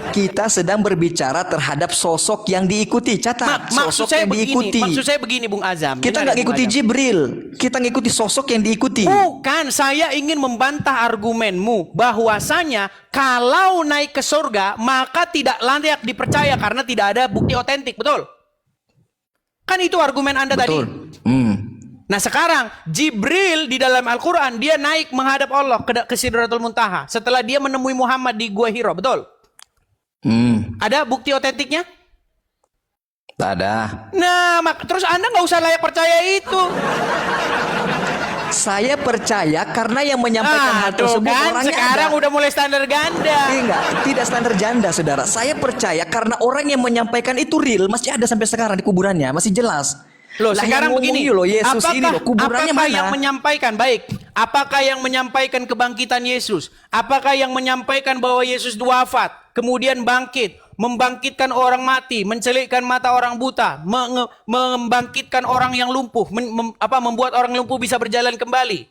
Kita sedang berbicara terhadap sosok yang diikuti. Catat, sosok yang diikuti. Maksud saya begini, Bung Azam. Kita nggak ngikuti Jibril, kita ngikuti sosok yang diikuti. Bukan, saya ingin membantah argumenmu bahwasanya kalau naik ke surga maka tidak layak dipercaya karena tidak ada bukti otentik, betul? Kan itu argumen Anda tadi. Nah sekarang Jibril di dalam Al-Quran dia naik menghadap Allah ke Sidratul Muntaha setelah dia menemui Muhammad di Gua Hira, betul? Ada bukti otentiknya? Tak ada. Nah, terus Anda nggak usah layak percaya itu. Saya percaya karena yang menyampaikan hal tersebut kan, orangnya sekarang ada. udah mulai standar ganda. Enggak, tidak standar janda, saudara. Saya percaya karena orang yang menyampaikan itu real, masih ada sampai sekarang di kuburannya, masih jelas. Loh, sekarang begini, loh, Yesus ini loh, kuburannya apakah mana? yang menyampaikan, baik, apakah yang menyampaikan kebangkitan Yesus? Apakah yang menyampaikan bahwa Yesus wafat, kemudian bangkit, membangkitkan orang mati, mencelikkan mata orang buta, membangkitkan orang yang lumpuh, membuat orang lumpuh bisa berjalan kembali?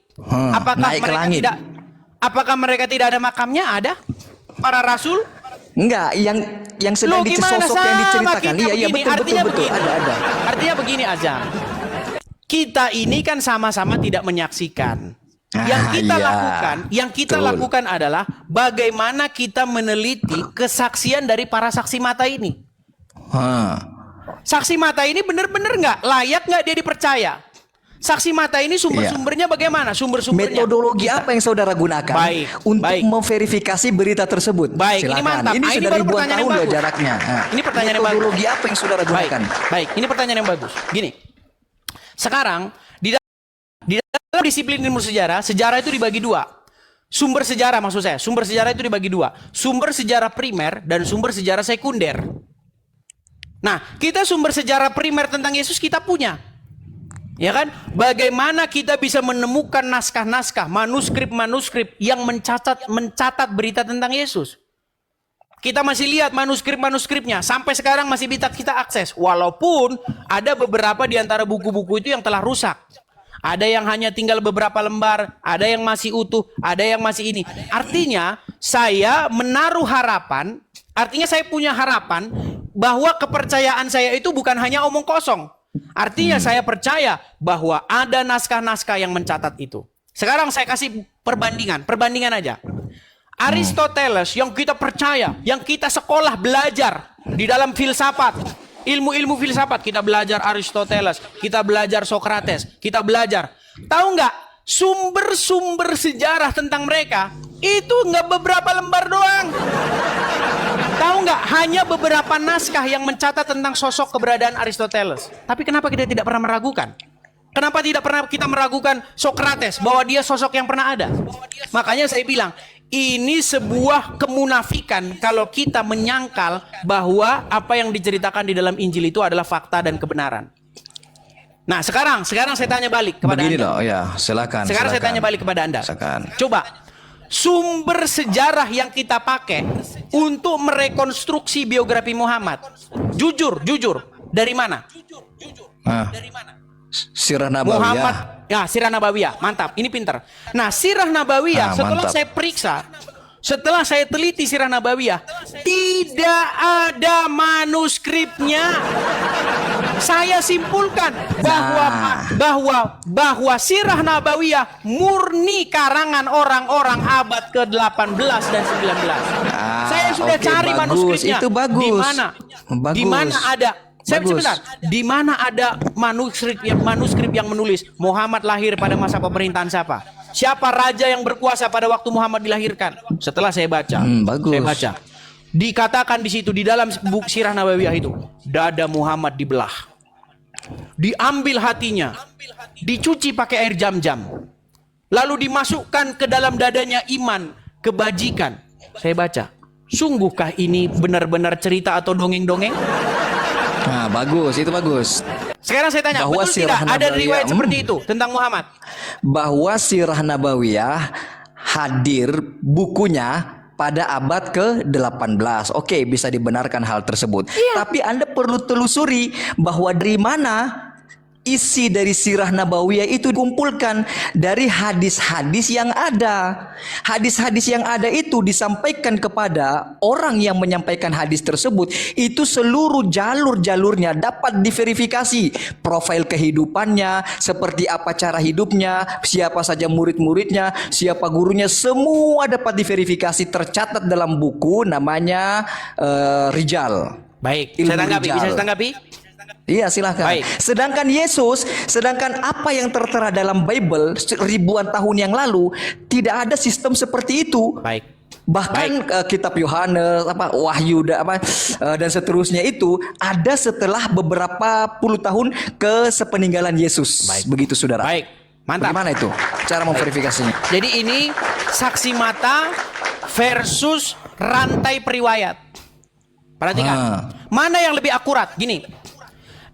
Apakah mereka tidak ada makamnya? Ada? Para rasul? Enggak, yang sedang sosok yang diceritakan. Iya, betul. Ada. Artinya begini, Azam. Kita ini kan sama-sama tidak menyaksikan. Yang kita lakukan adalah bagaimana kita meneliti kesaksian dari para saksi mata ini. Saksi mata ini benar-benar nggak layak nggak dia dipercaya? Saksi mata ini sumber-sumbernya bagaimana? Sumber-sumbernya. Metodologi apa yang saudara gunakan untuk memverifikasi berita tersebut? Baik, silakan. ini mantap. Ini sudah baru ribuan pertanyaan tahun yang loh bagus. jaraknya. Ini pertanyaan yang bagus. Metodologi apa yang saudara gunakan? Baik, ini pertanyaan yang bagus. Gini, sekarang di dalam disiplin ilmu sejarah, sejarah itu dibagi dua. Sumber sejarah maksud saya, sumber sejarah itu dibagi dua. Sumber sejarah primer dan sumber sejarah sekunder. Nah, kita sumber sejarah primer tentang Yesus kita punya. Ya kan? Bagaimana kita bisa menemukan naskah-naskah, manuskrip-manuskrip yang mencatat berita tentang Yesus? Kita masih lihat manuskrip-manuskripnya sampai sekarang masih bisa kita akses. Walaupun ada beberapa di antara buku-buku itu yang telah rusak. Ada yang hanya tinggal beberapa lembar, ada yang masih utuh, ada yang masih ini. Artinya saya menaruh harapan, artinya saya punya harapan bahwa kepercayaan saya itu bukan hanya omong kosong. Artinya saya percaya bahwa ada naskah-naskah yang mencatat itu. Sekarang saya kasih perbandingan aja. Aristoteles yang kita percaya, yang kita sekolah belajar di dalam filsafat, ilmu-ilmu filsafat, kita belajar Aristoteles, kita belajar Socrates, kita belajar. Tahu nggak, sumber-sumber sejarah tentang mereka itu nggak beberapa lembar doang. Tahu nggak, hanya beberapa naskah yang mencatat tentang sosok keberadaan Aristoteles. Tapi kenapa kita tidak pernah meragukan? Kenapa tidak pernah kita meragukan Socrates bahwa dia sosok yang pernah ada? Makanya saya bilang, ini sebuah kemunafikan kalau kita menyangkal bahwa apa yang diceritakan di dalam Injil itu adalah fakta dan kebenaran. Nah, sekarang saya tanya balik kepada Begini Anda. loh, ya, silakan. Sekarang saya tanya balik kepada Anda. Coba, sumber sejarah yang kita pakai untuk merekonstruksi biografi Muhammad, jujur, dari mana? Dari mana? Sirah Nabawiyah. Muhammad, ya, Sirah Nabawiyah, mantap, ini pinter. Nah, Sirah Nabawiyah, setelah mantap. saya periksa, setelah saya teliti Sirah Nabawiyah, tidak ada manuskripnya. Saya simpulkan bahwa Sirah Nabawiyah murni karangan orang-orang abad ke-18 dan 19. Saya sudah cari bagus. manuskripnya. Itu bagus. Di mana? Bagus. Di mana ada? Saya Bagus. sebentar. Di mana ada manuskrip yang menulis Muhammad lahir pada masa pemerintahan siapa? Siapa raja yang berkuasa pada waktu Muhammad dilahirkan? Setelah saya baca, bagus. saya baca. Dikatakan di situ di dalam buku Sirah Nabawiyah itu, dada Muhammad dibelah. Diambil hatinya, dicuci pakai air jam-jam. Lalu dimasukkan ke dalam dadanya iman, kebajikan. Saya baca, sungguhkah ini benar-benar cerita atau dongeng-dongeng? Nah, bagus, itu bagus. Sekarang saya tanya, Bahwa betul tidak Sirah ada Nabawiyah, riwayat seperti itu tentang Muhammad? Bahwa Sirah Nabawiyah hadir bukunya pada abad ke-18. Oke, bisa dibenarkan hal tersebut. Tapi Anda perlu telusuri bahwa dari mana isi dari Sirah Nabawiyah itu dikumpulkan dari hadis-hadis yang ada. Hadis-hadis yang ada itu disampaikan kepada orang yang menyampaikan hadis tersebut. Itu seluruh jalur-jalurnya dapat diverifikasi. Profil kehidupannya, seperti apa cara hidupnya, siapa saja murid-muridnya, siapa gurunya, semua dapat diverifikasi, tercatat dalam buku namanya Rijal. Baik, Ilmu saya tanggapi. Rijal. Bisa saya tanggapi? Iya, silahkan. Baik. Sedangkan apa yang tertera dalam Bible ribuan tahun yang lalu tidak ada sistem seperti itu. Baik. Bahkan kitab Yohanes, Wahyu dan seterusnya itu ada setelah beberapa puluh tahun ke sepeninggalan Yesus. Baik. Begitu, saudara. Baik, mantap. Bagaimana itu cara memverifikasinya? Jadi ini saksi mata versus rantai periwayat. Perhatikan, mana yang lebih akurat? Gini,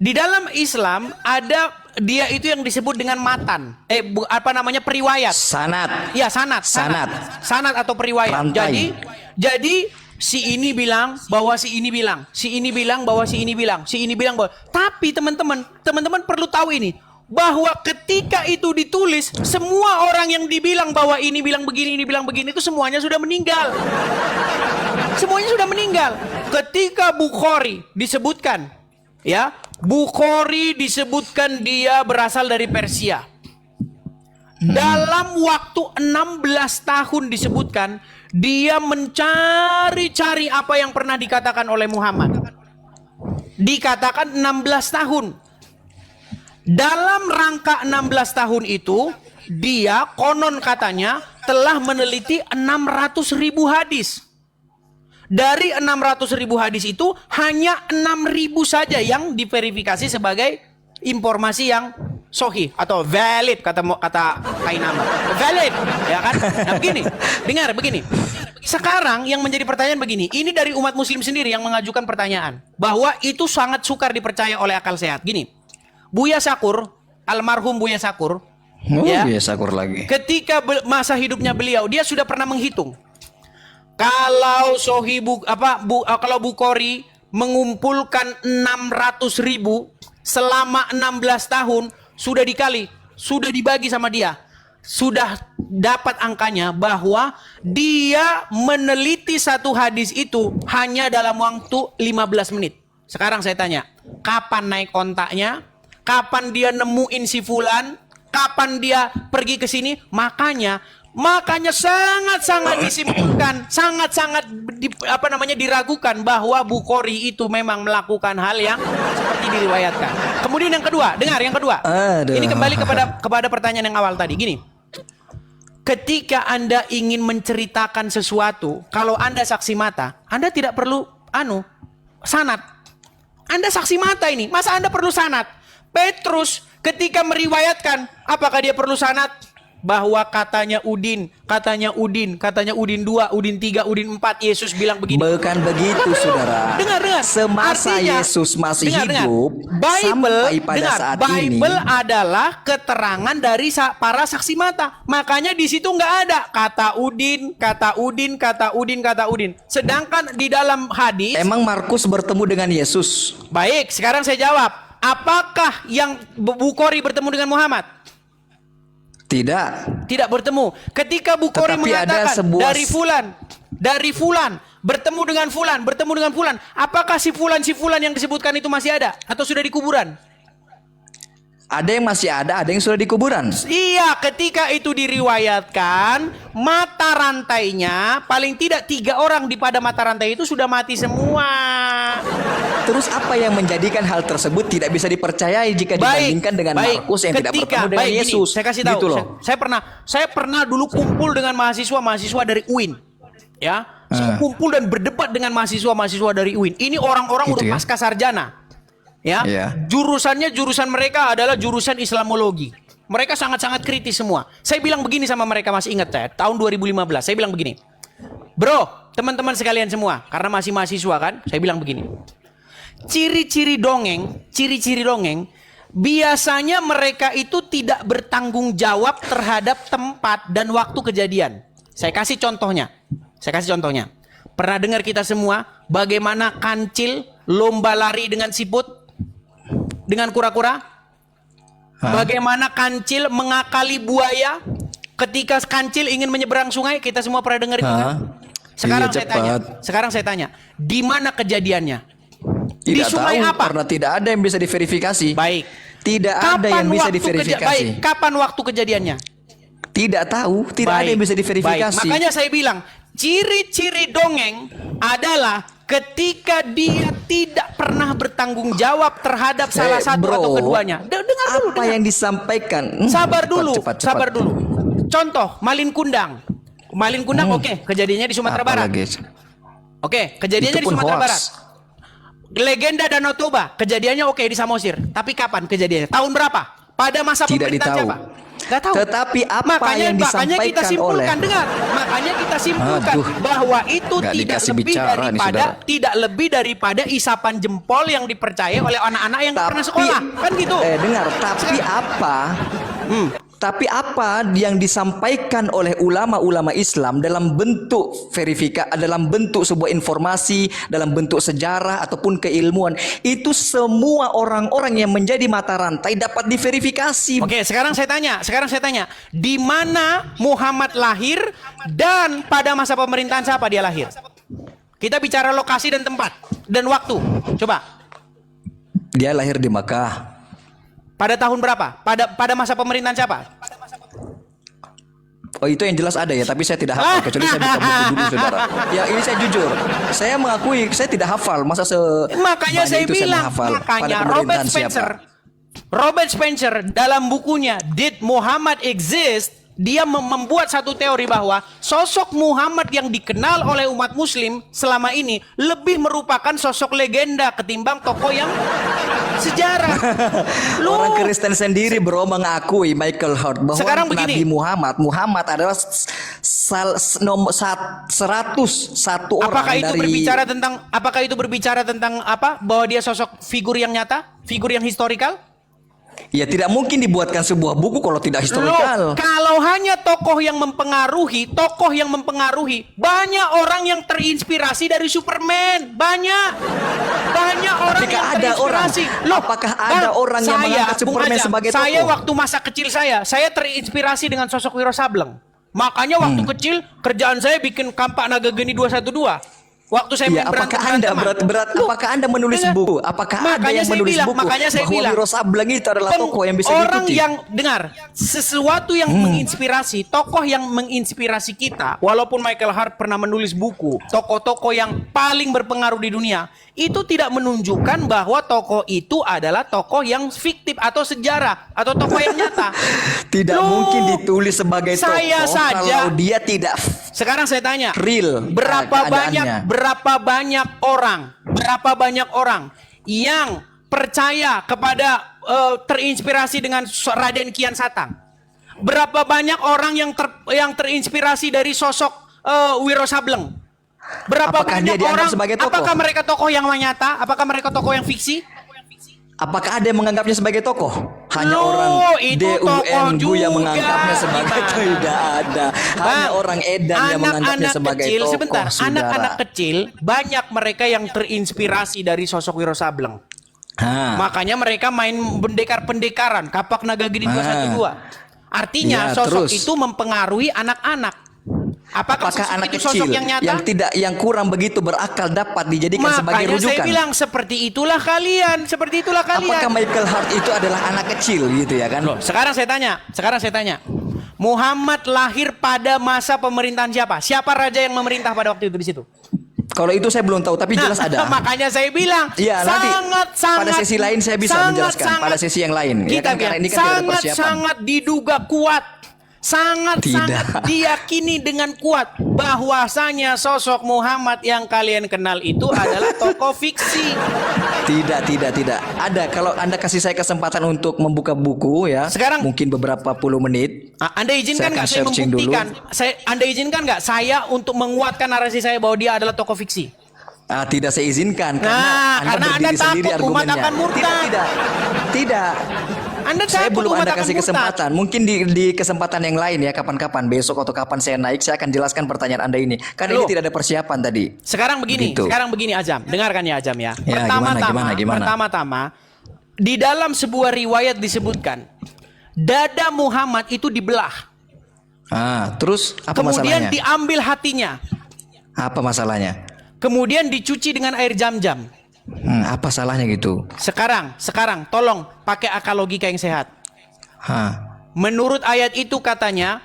di dalam Islam ada dia itu yang disebut dengan matan. Periwayat. Sanad. Ya, sanad. Sanad atau periwayat. Rantai. Jadi si ini bilang bahwa si ini bilang, si ini bilang bahwa si ini bilang, si ini bilang bahwa. Tapi teman-teman perlu tahu ini, bahwa ketika itu ditulis, semua orang yang dibilang bahwa ini bilang begini, ini bilang begini itu semuanya sudah meninggal. Semuanya sudah meninggal. Ketika Bukhari disebutkan, ya, Bukhari disebutkan dia berasal dari Persia. Dalam waktu 16 tahun disebutkan dia mencari-cari apa yang pernah dikatakan oleh Muhammad. Dikatakan 16 tahun. Dalam rangka 16 tahun itu, dia konon katanya telah meneliti 600.000 hadis. Dari 600.000 hadis itu hanya 6.000 saja yang diverifikasi sebagai informasi yang sahih atau valid, kata Kainama. Valid, ya kan? Nah, dengar begini. Sekarang yang menjadi pertanyaan begini, ini dari umat muslim sendiri yang mengajukan pertanyaan bahwa itu sangat sukar dipercaya oleh akal sehat. Gini, Buya Syakur almarhum Buya Sakur. Oh, Ya. Buya Sakur lagi. Ketika masa hidupnya beliau, dia sudah pernah menghitung. Kalau kalau Bukhari mengumpulkan 600.000 selama 16 tahun, sudah dikali, sudah dibagi sama dia. Sudah dapat angkanya bahwa dia meneliti satu hadis itu hanya dalam waktu 15 menit. Sekarang saya tanya, kapan naik kontaknya? Kapan dia nemuin si fulan? Kapan dia pergi ke sini? Makanya sangat-sangat disimpulkan, sangat-sangat diragukan bahwa Bukhari itu memang melakukan hal yang seperti diriwayatkan. Kemudian yang kedua, dengar yang kedua. Aduh. Ini kembali kepada pertanyaan yang awal tadi. Gini, ketika Anda ingin menceritakan sesuatu, kalau Anda saksi mata, Anda tidak perlu sanad. Anda saksi mata ini, masa Anda perlu sanad? Petrus ketika meriwayatkan, apakah dia perlu sanad? Bahwa katanya Udin 2, Udin 3, Udin 4, Yesus bilang begini. Bukan begitu, saudara. Dengar. Semasa Artinya, Yesus masih dengar. hidup, sampai pada saat ini, Bible adalah keterangan dari para saksi mata. Makanya di situ nggak ada kata Udin. Sedangkan di dalam hadis, emang Markus bertemu dengan Yesus? baik, sekarang saya jawab. Apakah yang Bukhari bertemu dengan Muhammad? Tidak bertemu. Ketika Bukhari Tetapi ada mengatakan dari fulan bertemu dengan fulan, apakah si fulan yang disebutkan itu masih ada atau sudah di kuburan? Ada yang masih ada yang sudah di kuburan. Iya, ketika itu diriwayatkan, mata rantainya paling tidak 3 orang pada mata rantai itu sudah mati semua. Terus apa yang menjadikan hal tersebut tidak bisa dipercayai jika dibandingkan dengan Markus yang tidak bertemu dengan Yesus? Saya kasih tahu. Gitu loh. Saya pernah dulu kumpul dengan mahasiswa dari UIN. Ya, saya kumpul dan berdebat dengan mahasiswa dari UIN. Ini orang-orang Gitu udah ya? pasca sarjana. Ya, Iya. jurusan mereka adalah jurusan Islamologi. Mereka sangat-sangat kritis semua. Saya bilang begini sama mereka, masih ingat saya, tahun 2015. Saya bilang begini, bro, teman-teman sekalian semua, karena masih mahasiswa kan, saya bilang begini. Ciri-ciri dongeng, biasanya mereka itu tidak bertanggung jawab terhadap tempat dan waktu kejadian. Saya kasih contohnya. Pernah dengar kita semua bagaimana kancil lomba lari dengan siput? Dengan kura-kura? Bagaimana kancil mengakali buaya ketika kancil ingin menyeberang sungai? Kita semua pernah dengar itu kan? Sekarang saya tanya, di mana kejadiannya? Di Tidak sungai tahu apa? karena tidak ada yang bisa diverifikasi. Baik. Tidak ada yang bisa diverifikasi. Kapan waktu kejadiannya? Tidak tahu, tidak ada yang bisa diverifikasi. Baik. Makanya saya bilang, ciri-ciri dongeng adalah ketika dia tidak pernah bertanggung jawab terhadap salah satu bro, atau keduanya. Dengar dulu. Apa yang disampaikan? Sabar dulu. Cepat. Contoh, Malin Kundang, oke, kejadiannya di Sumatera Barat. Oke, kejadiannya Itu di pun Sumatera hoax. Barat. Legenda Danau Toba, kejadiannya oke di Samosir. Tapi kapan kejadiannya? Tahun berapa? Pada masa Tidak pemerintahan ditahu. siapa? Gak tahu. Tetapi apa yang makanya kita disampaikan simpulkan, oleh- dengar. Makanya kita simpulkan bahwa itu Nggak tidak dikasih lebih bicara nih, daripada saudara. tidak lebih daripada isapan jempol yang dipercaya oleh anak-anak yang pernah sekolah. Kan gitu. Dengar, tapi apa yang disampaikan oleh ulama-ulama Islam dalam bentuk dalam bentuk sebuah informasi, dalam bentuk sejarah ataupun keilmuan, itu semua orang-orang yang menjadi mata rantai dapat diverifikasi. Oke, sekarang saya tanya, di mana Muhammad lahir dan pada masa pemerintahan siapa dia lahir? Kita bicara lokasi dan tempat dan waktu. Coba. Dia lahir di Makkah. Pada tahun berapa? Pada masa pemerintahan siapa? Oh, itu yang jelas ada ya, tapi saya tidak hafal kecuali saya buka buku dulu, saudara. Ya, ini saya jujur. Saya mengakui saya tidak hafal. Makanya saya itu bilang, menghafal pada Robert pemerintahan Spencer dalam bukunya Did Muhammad Exist? Dia membuat satu teori bahwa sosok Muhammad yang dikenal oleh umat muslim selama ini lebih merupakan sosok legenda ketimbang tokoh yang sejarah. Orang Kristen sendiri bro mengakui Michael Hart bahwa Sekarang begini. Nabi Muhammad adalah nomor 101 orang Apakah itu berbicara tentang apa? Bahwa dia sosok figur yang nyata, figur yang historikal? Ya tidak mungkin dibuatkan sebuah buku kalau tidak historical. Loh, kalau hanya tokoh yang mempengaruhi, banyak orang yang terinspirasi dari Superman, banyak orang Apakah yang ada orang? terinspirasi. Loh, Apakah ada orang yang mengangkat Bung Superman Ajam, sebagai saya tokoh? waktu masa kecil saya terinspirasi dengan sosok Wiro Sableng. Makanya waktu kecil kerjaan saya bikin kampak naga geni 212. Waktu saya Ya, main apakah berantem Anda berantem. Loh, apakah Anda menulis dengar. buku? Apakah ada Makanya yang saya menulis bilang, buku makanya saya bahwa bilang, Wiro Sableng itu adalah tokoh yang bisa orang diikuti? yang dengar sesuatu yang menginspirasi, tokoh yang menginspirasi kita, walaupun Michael Hart pernah menulis buku, tokoh-tokoh yang paling berpengaruh di dunia, itu tidak menunjukkan bahwa tokoh itu adalah tokoh yang fiktif atau sejarah atau tokoh yang nyata. Tidak Loh, mungkin ditulis sebagai saya tokoh saja. kalau dia tidak Sekarang saya tanya, real keadaannya. berapa banyak orang yang percaya kepada terinspirasi dengan Raden Kian Satang? Berapa banyak orang yang terinspirasi dari sosok Wiro Sableng? Berapa Apakah banyak dia dianggap orang? sebagai tokoh? Apakah mereka tokoh yang nyata? Apakah mereka tokoh yang fiksi? Apakah ada yang menganggapnya sebagai tokoh? Hanya Loh, orang itu tokoh DUNGU yang juga. menganggapnya sebagai Gimana? tidak ada. Hanya orang edan yang menganggapnya sebagai kecil, tokoh. sebentar, saudara. anak-anak kecil banyak mereka yang terinspirasi dari sosok Wiro Sableng. Ha. Makanya mereka main pendekar-pendekaran, kapak naga geni 212. Artinya Ya, sosok terus. itu mempengaruhi anak-anak. Apakah Apakah sosok anak itu kecil sosok yang nyata? yang kurang begitu berakal dapat dijadikan sebagai Makanya rujukan? saya bilang seperti itulah kalian. Apakah Michael Hart itu adalah anak kecil gitu ya kan? Loh, sekarang saya tanya. Muhammad lahir pada masa pemerintahan siapa? Siapa raja yang memerintah pada waktu itu di situ? Kalau itu saya belum tahu, tapi jelas ada. Makanya saya bilang Iya, nanti sangat pada sesi lain saya bisa menjelaskan. Pada sesi yang lain. Ya Kita kan, karena bilang ini kan tidak ada persiapan. sangat diduga kuat. Sangat diyakini dengan kuat bahwasanya sosok Muhammad yang kalian kenal itu adalah tokoh fiksi. Tidak. Ada. Kalau Anda kasih saya kesempatan untuk membuka buku ya, Sekarang- mungkin beberapa puluh menit. Anda izinkan Saya nggak akan saya searching membuktikan? Anda izinkan nggak saya untuk menguatkan narasi saya bahwa dia adalah tokoh fiksi? Tidak saya izinkan Nah, karena Anda berdiri sendiri takut umat argumennya. akan murtad. Tidak. Anda Saya takut belum umat Anda akan kasih murtad. kesempatan. Mungkin di kesempatan yang lain ya, kapan-kapan besok atau kapan saya naik, saya akan jelaskan pertanyaan Anda ini. Karena Loh. ini tidak ada persiapan tadi. Sekarang begini Begitu. Azam, dengarkan ya Azam ya. Ya, gimana? Pertama-tama di dalam sebuah riwayat disebutkan dada Muhammad itu dibelah. Terus apa Kemudian masalahnya? diambil hatinya. Apa masalahnya? Kemudian dicuci dengan air jam-jam. Apa salahnya gitu? Sekarang tolong pakai akal logika yang sehat. Menurut ayat itu katanya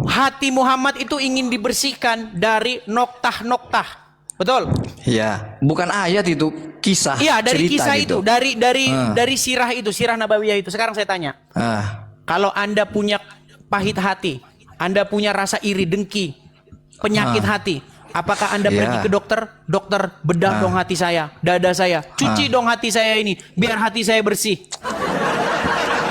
hati Muhammad itu ingin dibersihkan dari noktah-noktah. Betul? Ya, bukan ayat itu, kisah. Iya, dari cerita kisah gitu. itu, dari sirah Nabawiyah itu. Sekarang saya tanya. Kalau Anda punya pahit hati, Anda punya rasa iri, dengki, penyakit hati, apakah Anda Iya. pergi ke dokter? Dokter, bedah dong hati saya, dada saya, cuci dong hati saya ini, biar hati saya bersih.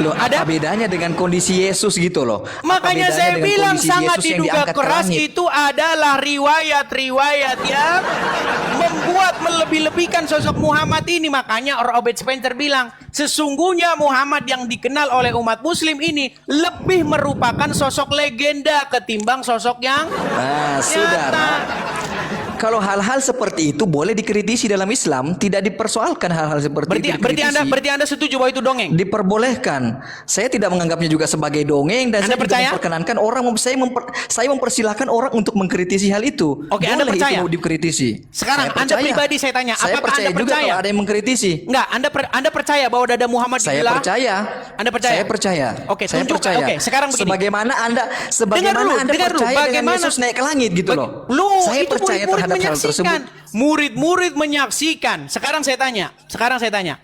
Loh, Ada? apa bedanya dengan kondisi Yesus gitu loh? Apa Makanya bedanya saya dengan bilang kondisi sangat Yesus yang diduga diangkat ke keras langit? itu adalah riwayat-riwayat yang membuat melebih-lebihkan sosok Muhammad ini. Makanya Robert Spencer bilang, sesungguhnya Muhammad yang dikenal oleh umat muslim ini lebih merupakan sosok legenda ketimbang sosok yang Saudara, kalau hal-hal seperti itu boleh dikritisi dalam Islam, tidak dipersoalkan hal-hal seperti itu. Berarti anda setuju bahwa itu dongeng? Diperbolehkan. Saya tidak menganggapnya juga sebagai dongeng dan Anda saya juga percaya? memperkenankan orang, saya mempersilahkan orang untuk mengkritisi hal itu. Oke, Anda boleh percaya? itu dikritisi. Sekarang, Saya Anda percaya. pribadi saya tanya, Saya apakah percaya Anda juga percaya? kalau ada yang mengkritisi. Enggak, Anda percaya bahwa dada Muhammad Saya dibelah? percaya. Anda percaya? Saya percaya. Oke, saya tunjuk. percaya. Oke, sekarang begini. Sebagaimana Anda Dengar dulu, percaya dengan bagaimana Yesus naik ke langit gitu loh. Saya itu percaya murid-murid terhadap hal tersebut. menyaksikan. Murid-murid menyaksikan. Sekarang saya tanya.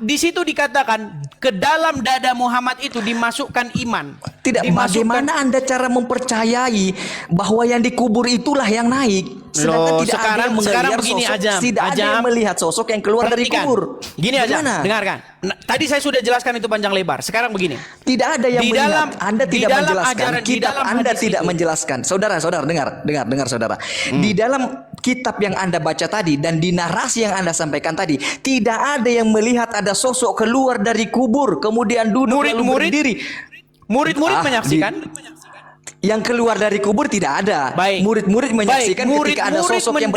Di situ dikatakan ke dalam dada Muhammad itu dimasukkan iman. Tidak, bagaimana Anda cara mempercayai bahwa yang dikubur itulah yang naik? Sedangkan tidak ada yang sekarang melihat begini sosok, Ajam. tidak ada yang melihat sosok yang keluar dari Perhatikan. kubur. Gini aja, Bagaimana? dengarkan. Tadi saya sudah jelaskan itu panjang lebar. Sekarang begini. Tidak ada yang Di melihat. dalam- Anda di tidak dalam menjelaskan. ajaran- di Kitab dalam Anda hadis tidak itu. menjelaskan. Saudara, dengar saudara. Di dalam kitab yang Anda baca tadi dan di narasi yang Anda sampaikan tadi, tidak ada yang melihat ada sosok keluar dari kubur kemudian duduk lalu berdiri. Murid-murid menyaksikan. Yang keluar dari kubur tidak ada. Baik. Murid-murid menyaksikan ketika ada sosok yang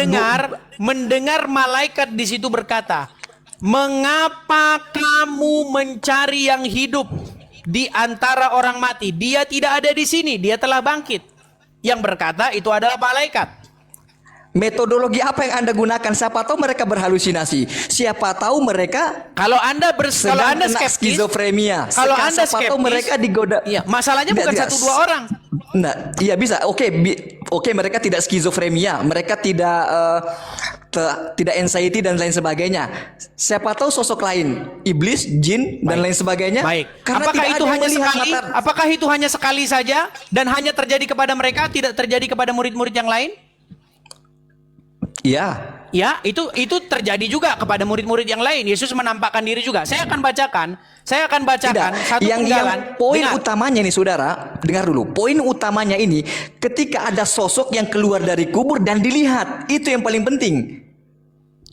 mendengar malaikat di situ berkata, "Mengapa kamu mencari yang hidup di antara orang mati? Dia tidak ada di sini, dia telah bangkit." Yang berkata itu adalah malaikat. Metodologi apa yang Anda gunakan? Siapa tahu mereka berhalusinasi. Siapa tahu mereka kalau Anda skeptis, skizofrenia. Kalau Anda siapa tahu mereka digoda. Iya, masalahnya bukan satu dua orang. Nah, iya bisa. Oke, mereka tidak skizofrenia. Mereka tidak anxiety dan lain sebagainya. Siapa tahu sosok lain, iblis, jin dan lain sebagainya. Baik. Karena apakah itu hanya sekali? mata... Apakah itu hanya sekali saja dan hanya terjadi kepada mereka, tidak terjadi kepada murid-murid yang lain? Iya. Ya, itu terjadi juga kepada murid-murid yang lain. Yesus menampakkan diri juga. Saya akan bacakan satu penggalan. Poin utamanya nih saudara, dengar dulu. Poin utamanya ini ketika ada sosok yang keluar dari kubur dan dilihat, itu yang paling penting.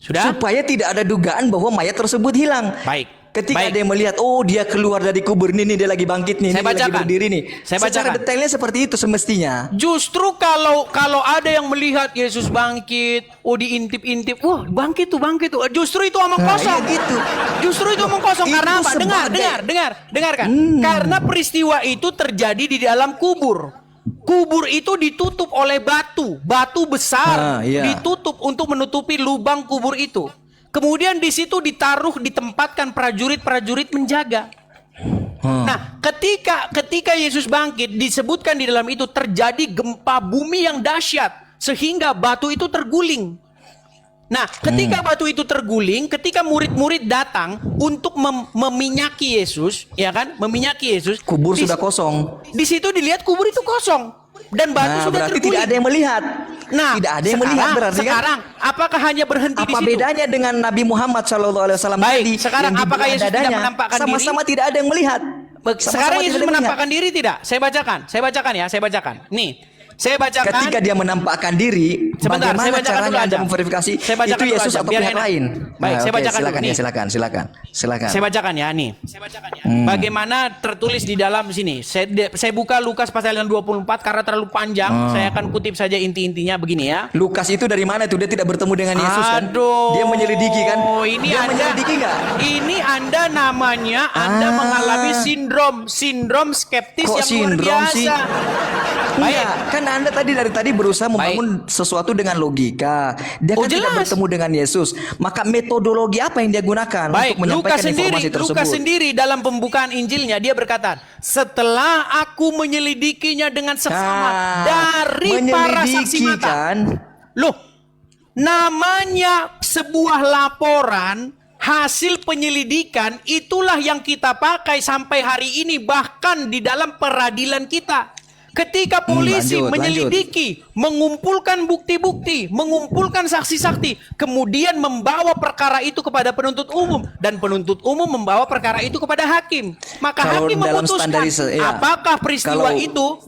Sudah? Supaya tidak ada dugaan bahwa mayat tersebut hilang. Baik. Ketika ada yang melihat, oh dia keluar dari kubur ini, dia lagi bangkit nih, dia lagi berdiri nih. Secara detailnya seperti itu semestinya. Justru kalau ada yang melihat Yesus bangkit, oh diintip-intip, wah bangkit tuh. Justru itu omong kosong. Iya gitu. Justru itu omong kosong. Karena apa? Dengarkan. Karena peristiwa itu terjadi di dalam kubur. Kubur itu ditutup oleh batu besar, ditutup untuk menutupi lubang kubur itu. Kemudian di situ ditempatkan prajurit-prajurit menjaga. Nah, ketika Yesus bangkit, disebutkan di dalam itu terjadi gempa bumi yang dahsyat sehingga batu itu terguling. Nah, ketika batu itu terguling, ketika murid-murid datang untuk meminyaki Yesus, ya kan? Meminyaki Yesus, kubur sudah kosong. Di situ dilihat kubur itu kosong dan batu sudah berarti terguling. tidak ada yang melihat. Nah, tidak ada yang melihat berarti sekarang, apakah hanya berhenti di situ? Apa bedanya dengan Nabi Muhammad SAW tadi? Sekarang apakah Yesus tidak menampakkan diri? Sama-sama tidak ada yang melihat. Sekarang Yesus menampakkan diri tidak? Saya bacakan. Nih, saya bacakan. Ketika dia menampakkan diri, sebentar, bagaimana caranya Anda memverifikasi itu Yesus atau pihak lain? Baik, saya bacakan dulu. Silakan. Saya bacakan ya, nih. Bagaimana tertulis di dalam sini. Saya buka Lukas pasal yang 24 karena terlalu panjang. Saya akan kutip saja inti-intinya begini ya. Lukas itu dari mana itu? Dia tidak bertemu dengan Yesus kan? Aduh. Dia menyelidiki kan? Menyelidiki nggak? Ini Anda namanya mengalami sindrom skeptis yang luar biasa. Baik, kan Anda dari tadi berusaha membangun sesuatu dengan logika. Dia kan tidak bertemu dengan Yesus. Maka metodologi apa yang dia gunakan untuk menyampaikan informasi tersebut? Lukas sendiri dalam pembukaan Injilnya dia berkata, setelah aku menyelidikinya dengan seksama dari para saksi mata. Kan? Loh, namanya sebuah laporan hasil penyelidikan itulah yang kita pakai sampai hari ini bahkan di dalam peradilan kita. Ketika polisi menyelidiki, mengumpulkan bukti-bukti, mengumpulkan saksi-saksi, kemudian membawa perkara itu kepada penuntut umum dan penuntut umum membawa perkara itu kepada hakim. Maka hakim memutuskan apakah peristiwa itu,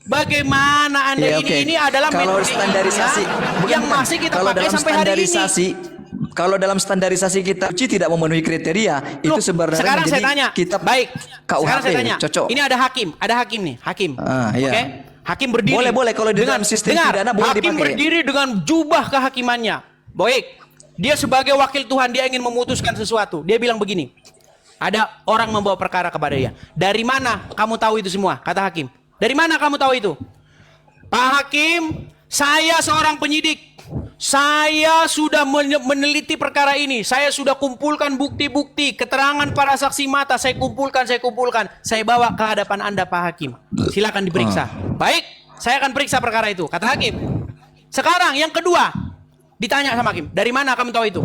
bagaimana Anda ini adalah standarisasi yang masih kita pakai sampai hari ini. Kalau dalam standarisasi kita tidak memenuhi kriteria, itu sebenarnya sekarang saya tanya. Kitab KUHP. Sekarang saya tanya. Cocok. Ini ada hakim nih, hakim. Iya. Oke? Hakim berdiri. Boleh kalau di dalam sistem pidana boleh dipakai. Hakim berdiri dengan jubah kehakimannya. Baik. Dia sebagai wakil Tuhan, dia ingin memutuskan sesuatu. Dia bilang begini. Ada orang membawa perkara kepada dia. Dari mana kamu tahu itu semua? Kata hakim. Dari mana kamu tahu itu? Pak Hakim, saya seorang penyidik. Saya sudah meneliti perkara ini. Saya sudah kumpulkan bukti-bukti, keterangan para saksi mata. Saya kumpulkan. Saya bawa ke hadapan Anda, Pak Hakim. Silakan diperiksa. Baik, saya akan periksa perkara itu. Kata hakim. Sekarang yang kedua, ditanya sama hakim. Dari mana kamu tahu itu?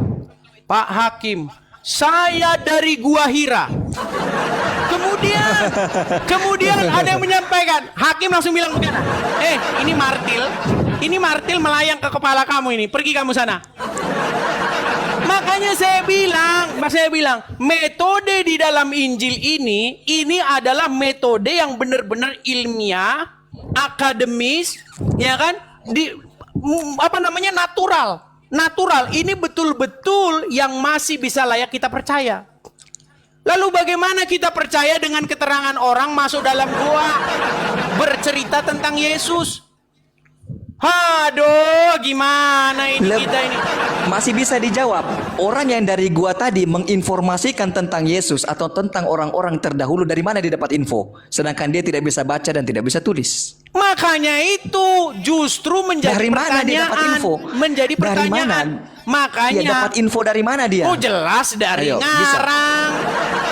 Pak Hakim, saya dari Gua Hira. Kemudian ada yang menyampaikan. Hakim langsung bilang begini. Ini martil melayang ke kepala kamu ini. Pergi kamu sana. Makanya saya bilang, metode di dalam Injil ini adalah metode yang benar-benar ilmiah, akademis, ya kan? apa namanya, natural. Ini betul-betul yang masih bisa layak kita percaya. Lalu bagaimana kita percaya dengan keterangan orang masuk dalam gua bercerita tentang Yesus? Aduh, gimana ini kita ini? Masih bisa dijawab. Orang yang dari gua tadi menginformasikan tentang Yesus atau tentang orang-orang terdahulu, dari mana dia dapat info? Sedangkan dia tidak bisa baca dan tidak bisa tulis. Makanya itu justru menjadi Dari mana dia dapat pertanyaan. info? Menjadi Dari pertanyaan. mana? Makanya Dia dapat info dari mana dia? oh jelas dari Ayo, bisa. ngarang.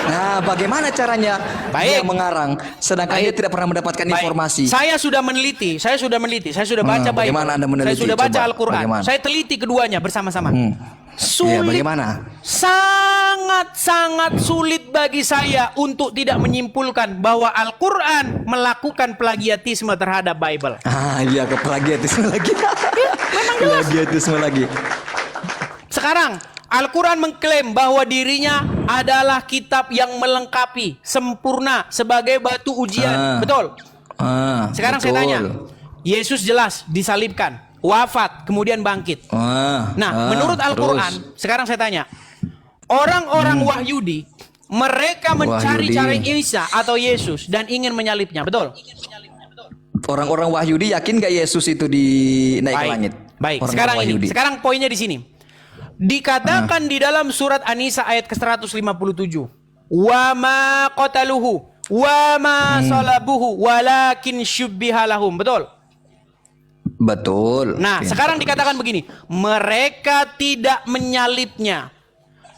Nah, bagaimana caranya dia Baik. mengarang sedangkan dia tidak pernah mendapatkan Baik. informasi? Saya sudah meneliti, saya sudah baca Bible. bagaimana Anda meneliti? Saya sudah baca Coba, Al-Quran. bagaimana? Saya teliti keduanya bersama-sama. Iya, Sulit, bagaimana? sangat sulit bagi saya untuk tidak menyimpulkan bahwa Al-Quran melakukan plagiatisme terhadap Bible. Iya, ke plagiatisme lagi. Memang jelas. Plagiatisme lagi. Sekarang Al-Quran mengklaim bahwa dirinya adalah kitab yang melengkapi, sempurna, sebagai batu ujian. Betul? Sekarang betul. saya tanya, Yesus jelas disalibkan, wafat, kemudian bangkit. Menurut Al-Quran, sekarang saya tanya, orang-orang Wahyudi, mereka mencari-cari Isa atau Yesus dan ingin menyalibnya, betul? Orang-orang Wahyudi yakin gak Yesus itu dinaik ke langit? Baik. Orang-orang Wahyudi. Sekarang poinnya di sini. Dikatakan di dalam surat An-Nisa ayat ke-157, wa ma qataluhu wa ma salabuhu walakin syubbiha lahum. Betul? Betul. Nah, sekarang dikatakan begini, mereka tidak menyalibnya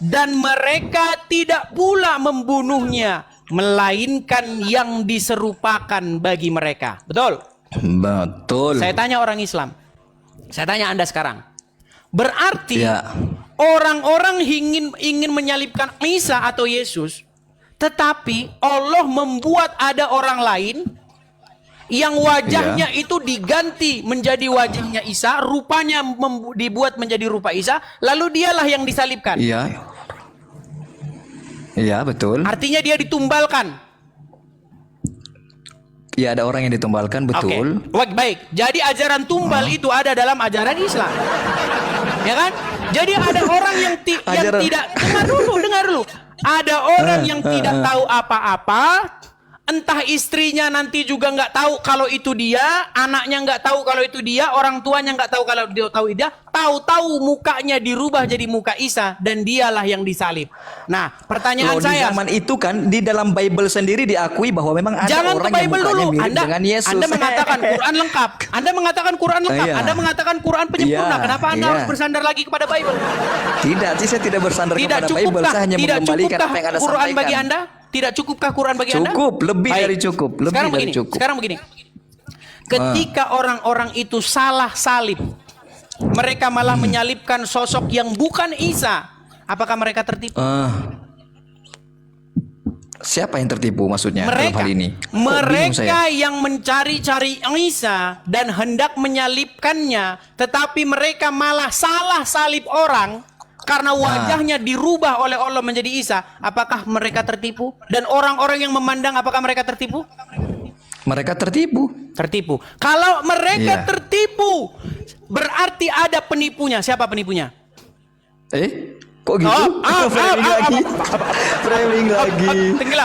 dan mereka tidak pula membunuhnya, melainkan yang diserupakan bagi mereka. Betul? Betul. Saya tanya orang Islam. Saya tanya Anda sekarang. Berarti Ya. orang-orang ingin menyalibkan Isa atau Yesus, tetapi Allah membuat ada orang lain yang wajahnya itu diganti menjadi wajahnya Isa, rupanya dibuat menjadi rupa Isa, lalu dialah yang disalibkan. Iya. Iya, betul. Artinya dia ditumbalkan. Iya, ada orang yang ditumbalkan, betul. Oke. Baik. Jadi ajaran tumbal itu ada dalam ajaran Islam. Ya kan? Jadi ada orang yang tidak dengar dulu. Ada orang yang tidak tahu apa-apa. Entah istrinya nanti juga nggak tahu kalau itu dia, anaknya nggak tahu kalau itu dia, orang tuanya nggak tahu kalau dia tahu dia, tahu-tahu mukanya dirubah jadi muka Isa dan dialah yang disalib. Nah, pertanyaan saya, di zaman itu kan di dalam Bible sendiri diakui bahwa memang ada jangan orang ke yang Bible mukanya dulu. mirip dengan Yesus. Anda mengatakan Quran lengkap. Anda mengatakan Quran lengkap. Iya. Anda mengatakan Quran penyempurna. Iya, Kenapa Anda iya. harus bersandar lagi kepada Bible? Tidak, saya tidak bersandar kepada Bible. Saya hanya mengembalikan apa yang Anda Quran sampaikan. bagi Anda? Tidak cukupkah Quran bagi Anda? Cukup, lebih Baik. dari cukup. Lebih dari cukup. Sekarang begini. Ketika orang-orang itu salah salib, mereka malah menyalibkan sosok yang bukan Isa. Apakah mereka tertipu? Siapa yang tertipu maksudnya dalam hal ini? Mereka yang mencari-cari Isa dan hendak menyalibkannya, tetapi mereka malah salah salib orang karena wajahnya dirubah oleh Allah menjadi Isa. Apakah mereka tertipu? Dan orang-orang yang memandang, apakah mereka tertipu? Mereka tertipu. Tertipu. Kalau mereka tertipu, berarti ada penipunya. Siapa penipunya? Kok gitu? Framing lagi. Framing lagi.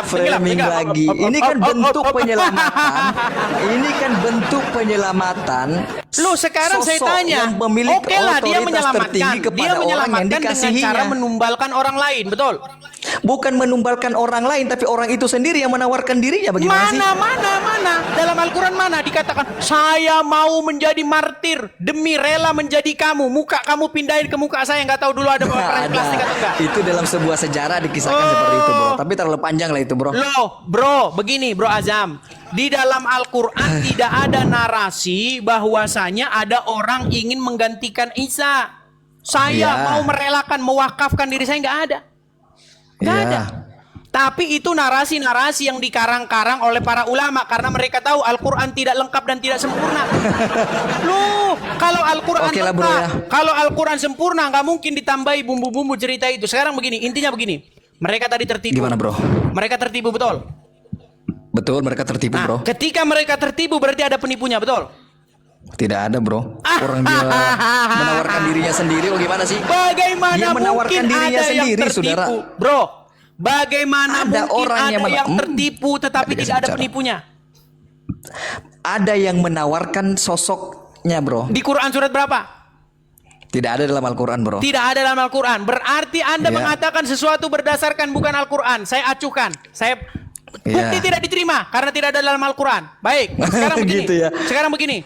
Framing lagi. Ini kan bentuk penyelamatan. Ini kan bentuk penyelamatan. Loh, sekarang saya tanya. Yang memiliki Oke lah, dia otoritas menyelamatkan. tertinggi kepada Dia orang yang menyelamatkan dengan dikasihinya. cara menumbalkan orang lain. Betul? Bukan menumbalkan orang lain, tapi orang itu sendiri yang menawarkan dirinya. Bagaimana sih? Mana? Dalam Al-Quran mana dikatakan, saya mau menjadi martir demi rela menjadi kamu. Muka kamu pindahin ke muka saya. Nggak tahu dulu ada peran plastik atau enggak. Itu dalam sebuah sejarah dikisahkan seperti itu, bro. Tapi terlalu panjang lah itu, bro. Loh, bro, begini, bro Azam. Di dalam Al-Quran tidak ada narasi bahwasanya ada orang ingin menggantikan Isa. Saya mau merelakan, mewakafkan diri saya, nggak ada. Nggak ada. Tapi itu narasi-narasi yang dikarang-karang oleh para ulama karena mereka tahu Al-Quran tidak lengkap dan tidak sempurna. Loh, kalau Al-Quran lengkap, bro, ya. kalau Al-Quran sempurna nggak mungkin ditambahi bumbu-bumbu cerita itu. Sekarang begini, intinya begini. Mereka tadi tertipu. Gimana, bro? Mereka tertipu, betul? Betul, mereka tertipu, bro. Ketika mereka tertipu berarti ada penipunya, betul? Tidak ada, bro. Orang dia menawarkan dirinya sendiri. Oh, gimana sih? Bagaimana Dia menawarkan mungkin dirinya ada yang sendiri, tertipu, saudara. bro? Bagaimana Ada mungkin orang ada yang yang tertipu tetapi Nggak tidak ada bicara. penipunya? Ada yang menawarkan sosoknya, bro. Di Quran surat berapa? Tidak ada dalam Al-Quran, bro. Tidak ada dalam Al-Quran. Berarti Anda Iya. mengatakan sesuatu berdasarkan bukan Al-Quran. Saya acuhkan. Bukti Iya. tidak diterima karena tidak ada dalam Al-Quran. Baik, sekarang begini. Gitu ya. Sekarang begini.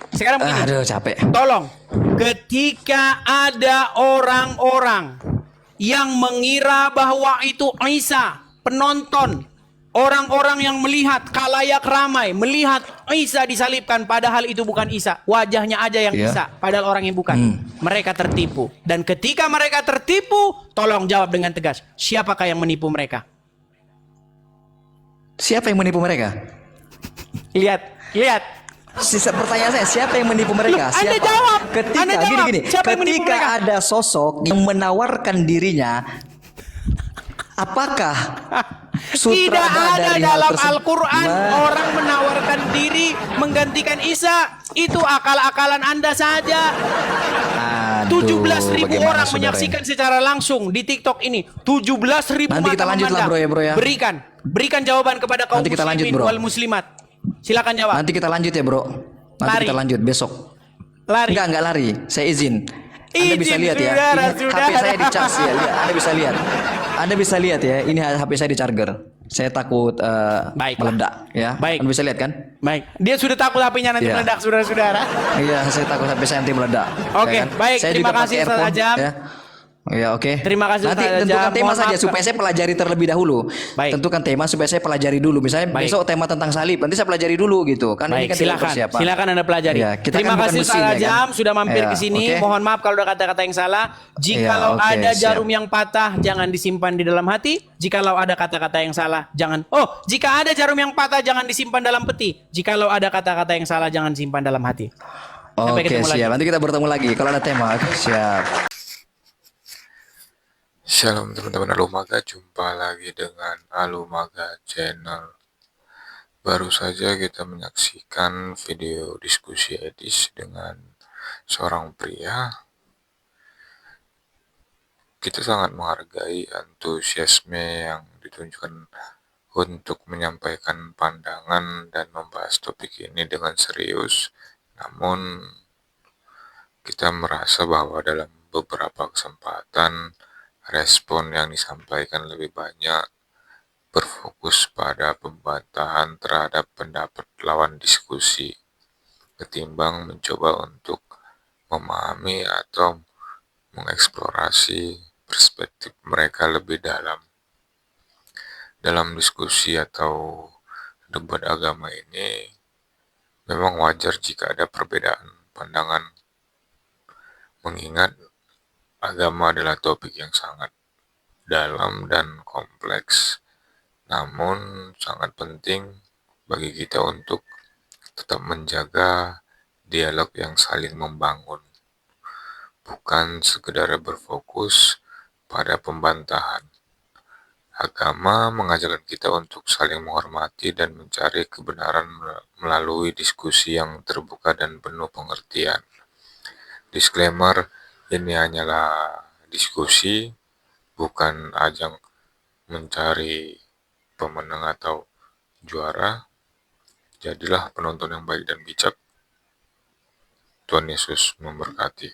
Aduh, capek. Tolong, ketika ada orang-orang yang mengira bahwa itu Isa, penonton, orang-orang yang melihat khalayak ramai melihat Isa disalibkan, padahal itu bukan Isa, wajahnya aja yang Iya. Isa, padahal orang yang bukan. Mereka tertipu. Dan ketika mereka tertipu, tolong jawab dengan tegas, siapakah yang menipu mereka? Siapa yang menipu mereka? Lihat. Pertanyaan saya, siapa yang menipu mereka? Loh, Anda Siapa? jawab. Ketika Anda jawab. gini, Siapa yang menipu ketika mereka? ada sosok yang menawarkan dirinya, apakah Tidak sutradara ada dari hal dalam tersebut? Al-Quran orang menawarkan diri menggantikan Isa. Itu akal-akalan Anda saja. Aduh, 17.000 bagaimana, orang saudara menyaksikan secara langsung di TikTok ini. 17.000 Nanti kita mata lanjut lah, memandang. bro ya, bro ya. Berikan jawaban kepada kaum Nanti kita lanjut, muslimin bro. wal muslimat. Silakan jawab. Nanti kita lanjut ya, bro. Nanti Lari. kita lanjut besok. Lari. Enggak lari. Saya izin. Anda Izin, bisa lihat ya. saudara, Ini HP saudara. saya di charge ya. Lihat, Anda bisa lihat. Anda bisa lihat ya. Ini HP saya di charger. Saya takut Baiklah. meledak ya. Baik. Anda bisa lihat kan? Baik. Dia sudah takut HP-nya nanti Iya. meledak, saudara-saudara. Iya, saya takut HP saya nanti meledak. Oke, Ya kan? baik. Saya Terima juga kasih, pakai Ustaz earphone, Ajam. ya. Ya, oke. Terima kasih, Nanti Ustaz tentukan Ajam. tema Mohon saja maaf, supaya saya pelajari terlebih dahulu. Baik. Tentukan tema supaya saya pelajari dulu. Misalnya Baik. besok tema tentang salib, nanti saya pelajari dulu gitu. Kan ini Baik, kan tidak silakan. persiapan. Silakan Anda pelajari. Ya, kita Terima kan bukan kasih mesin, Ustaz ya kan? Ajam sudah mampir Ya, ke sini. oke. Mohon maaf kalau ada kata-kata yang salah. Jikalau oke, ada siap. jarum yang patah, jangan disimpan di dalam hati. Jikalau ada kata-kata yang salah, jangan. Jika ada jarum yang patah, jangan disimpan dalam peti. Jikalau ada kata-kata yang salah, jangan simpan dalam hati. Sampai Oke, ketemu lagi. siap. Nanti kita bertemu lagi kalau ada tema. Oke, siap. Shalom teman-teman Alumaga, jumpa lagi dengan Alumaga Channel. Baru saja kita menyaksikan video diskusi etis dengan seorang pria. Kita sangat menghargai antusiasme yang ditunjukkan untuk menyampaikan pandangan dan membahas topik ini dengan serius. Namun kita merasa bahwa dalam beberapa kesempatan respon yang disampaikan lebih banyak berfokus pada pembantahan terhadap pendapat lawan diskusi ketimbang mencoba untuk memahami atau mengeksplorasi perspektif mereka lebih dalam. Dalam diskusi atau debat agama ini memang wajar jika ada perbedaan pandangan, mengingat agama adalah topik yang sangat dalam dan kompleks, namun sangat penting bagi kita untuk tetap menjaga dialog yang saling membangun, bukan sekedar berfokus pada pembantahan. Agama mengajarkan kita untuk saling menghormati dan mencari kebenaran melalui diskusi yang terbuka dan penuh pengertian. Disclaimer, ini hanyalah diskusi, bukan ajang mencari pemenang atau juara. Jadilah penonton yang baik dan bijak. Tuhan Yesus memberkati.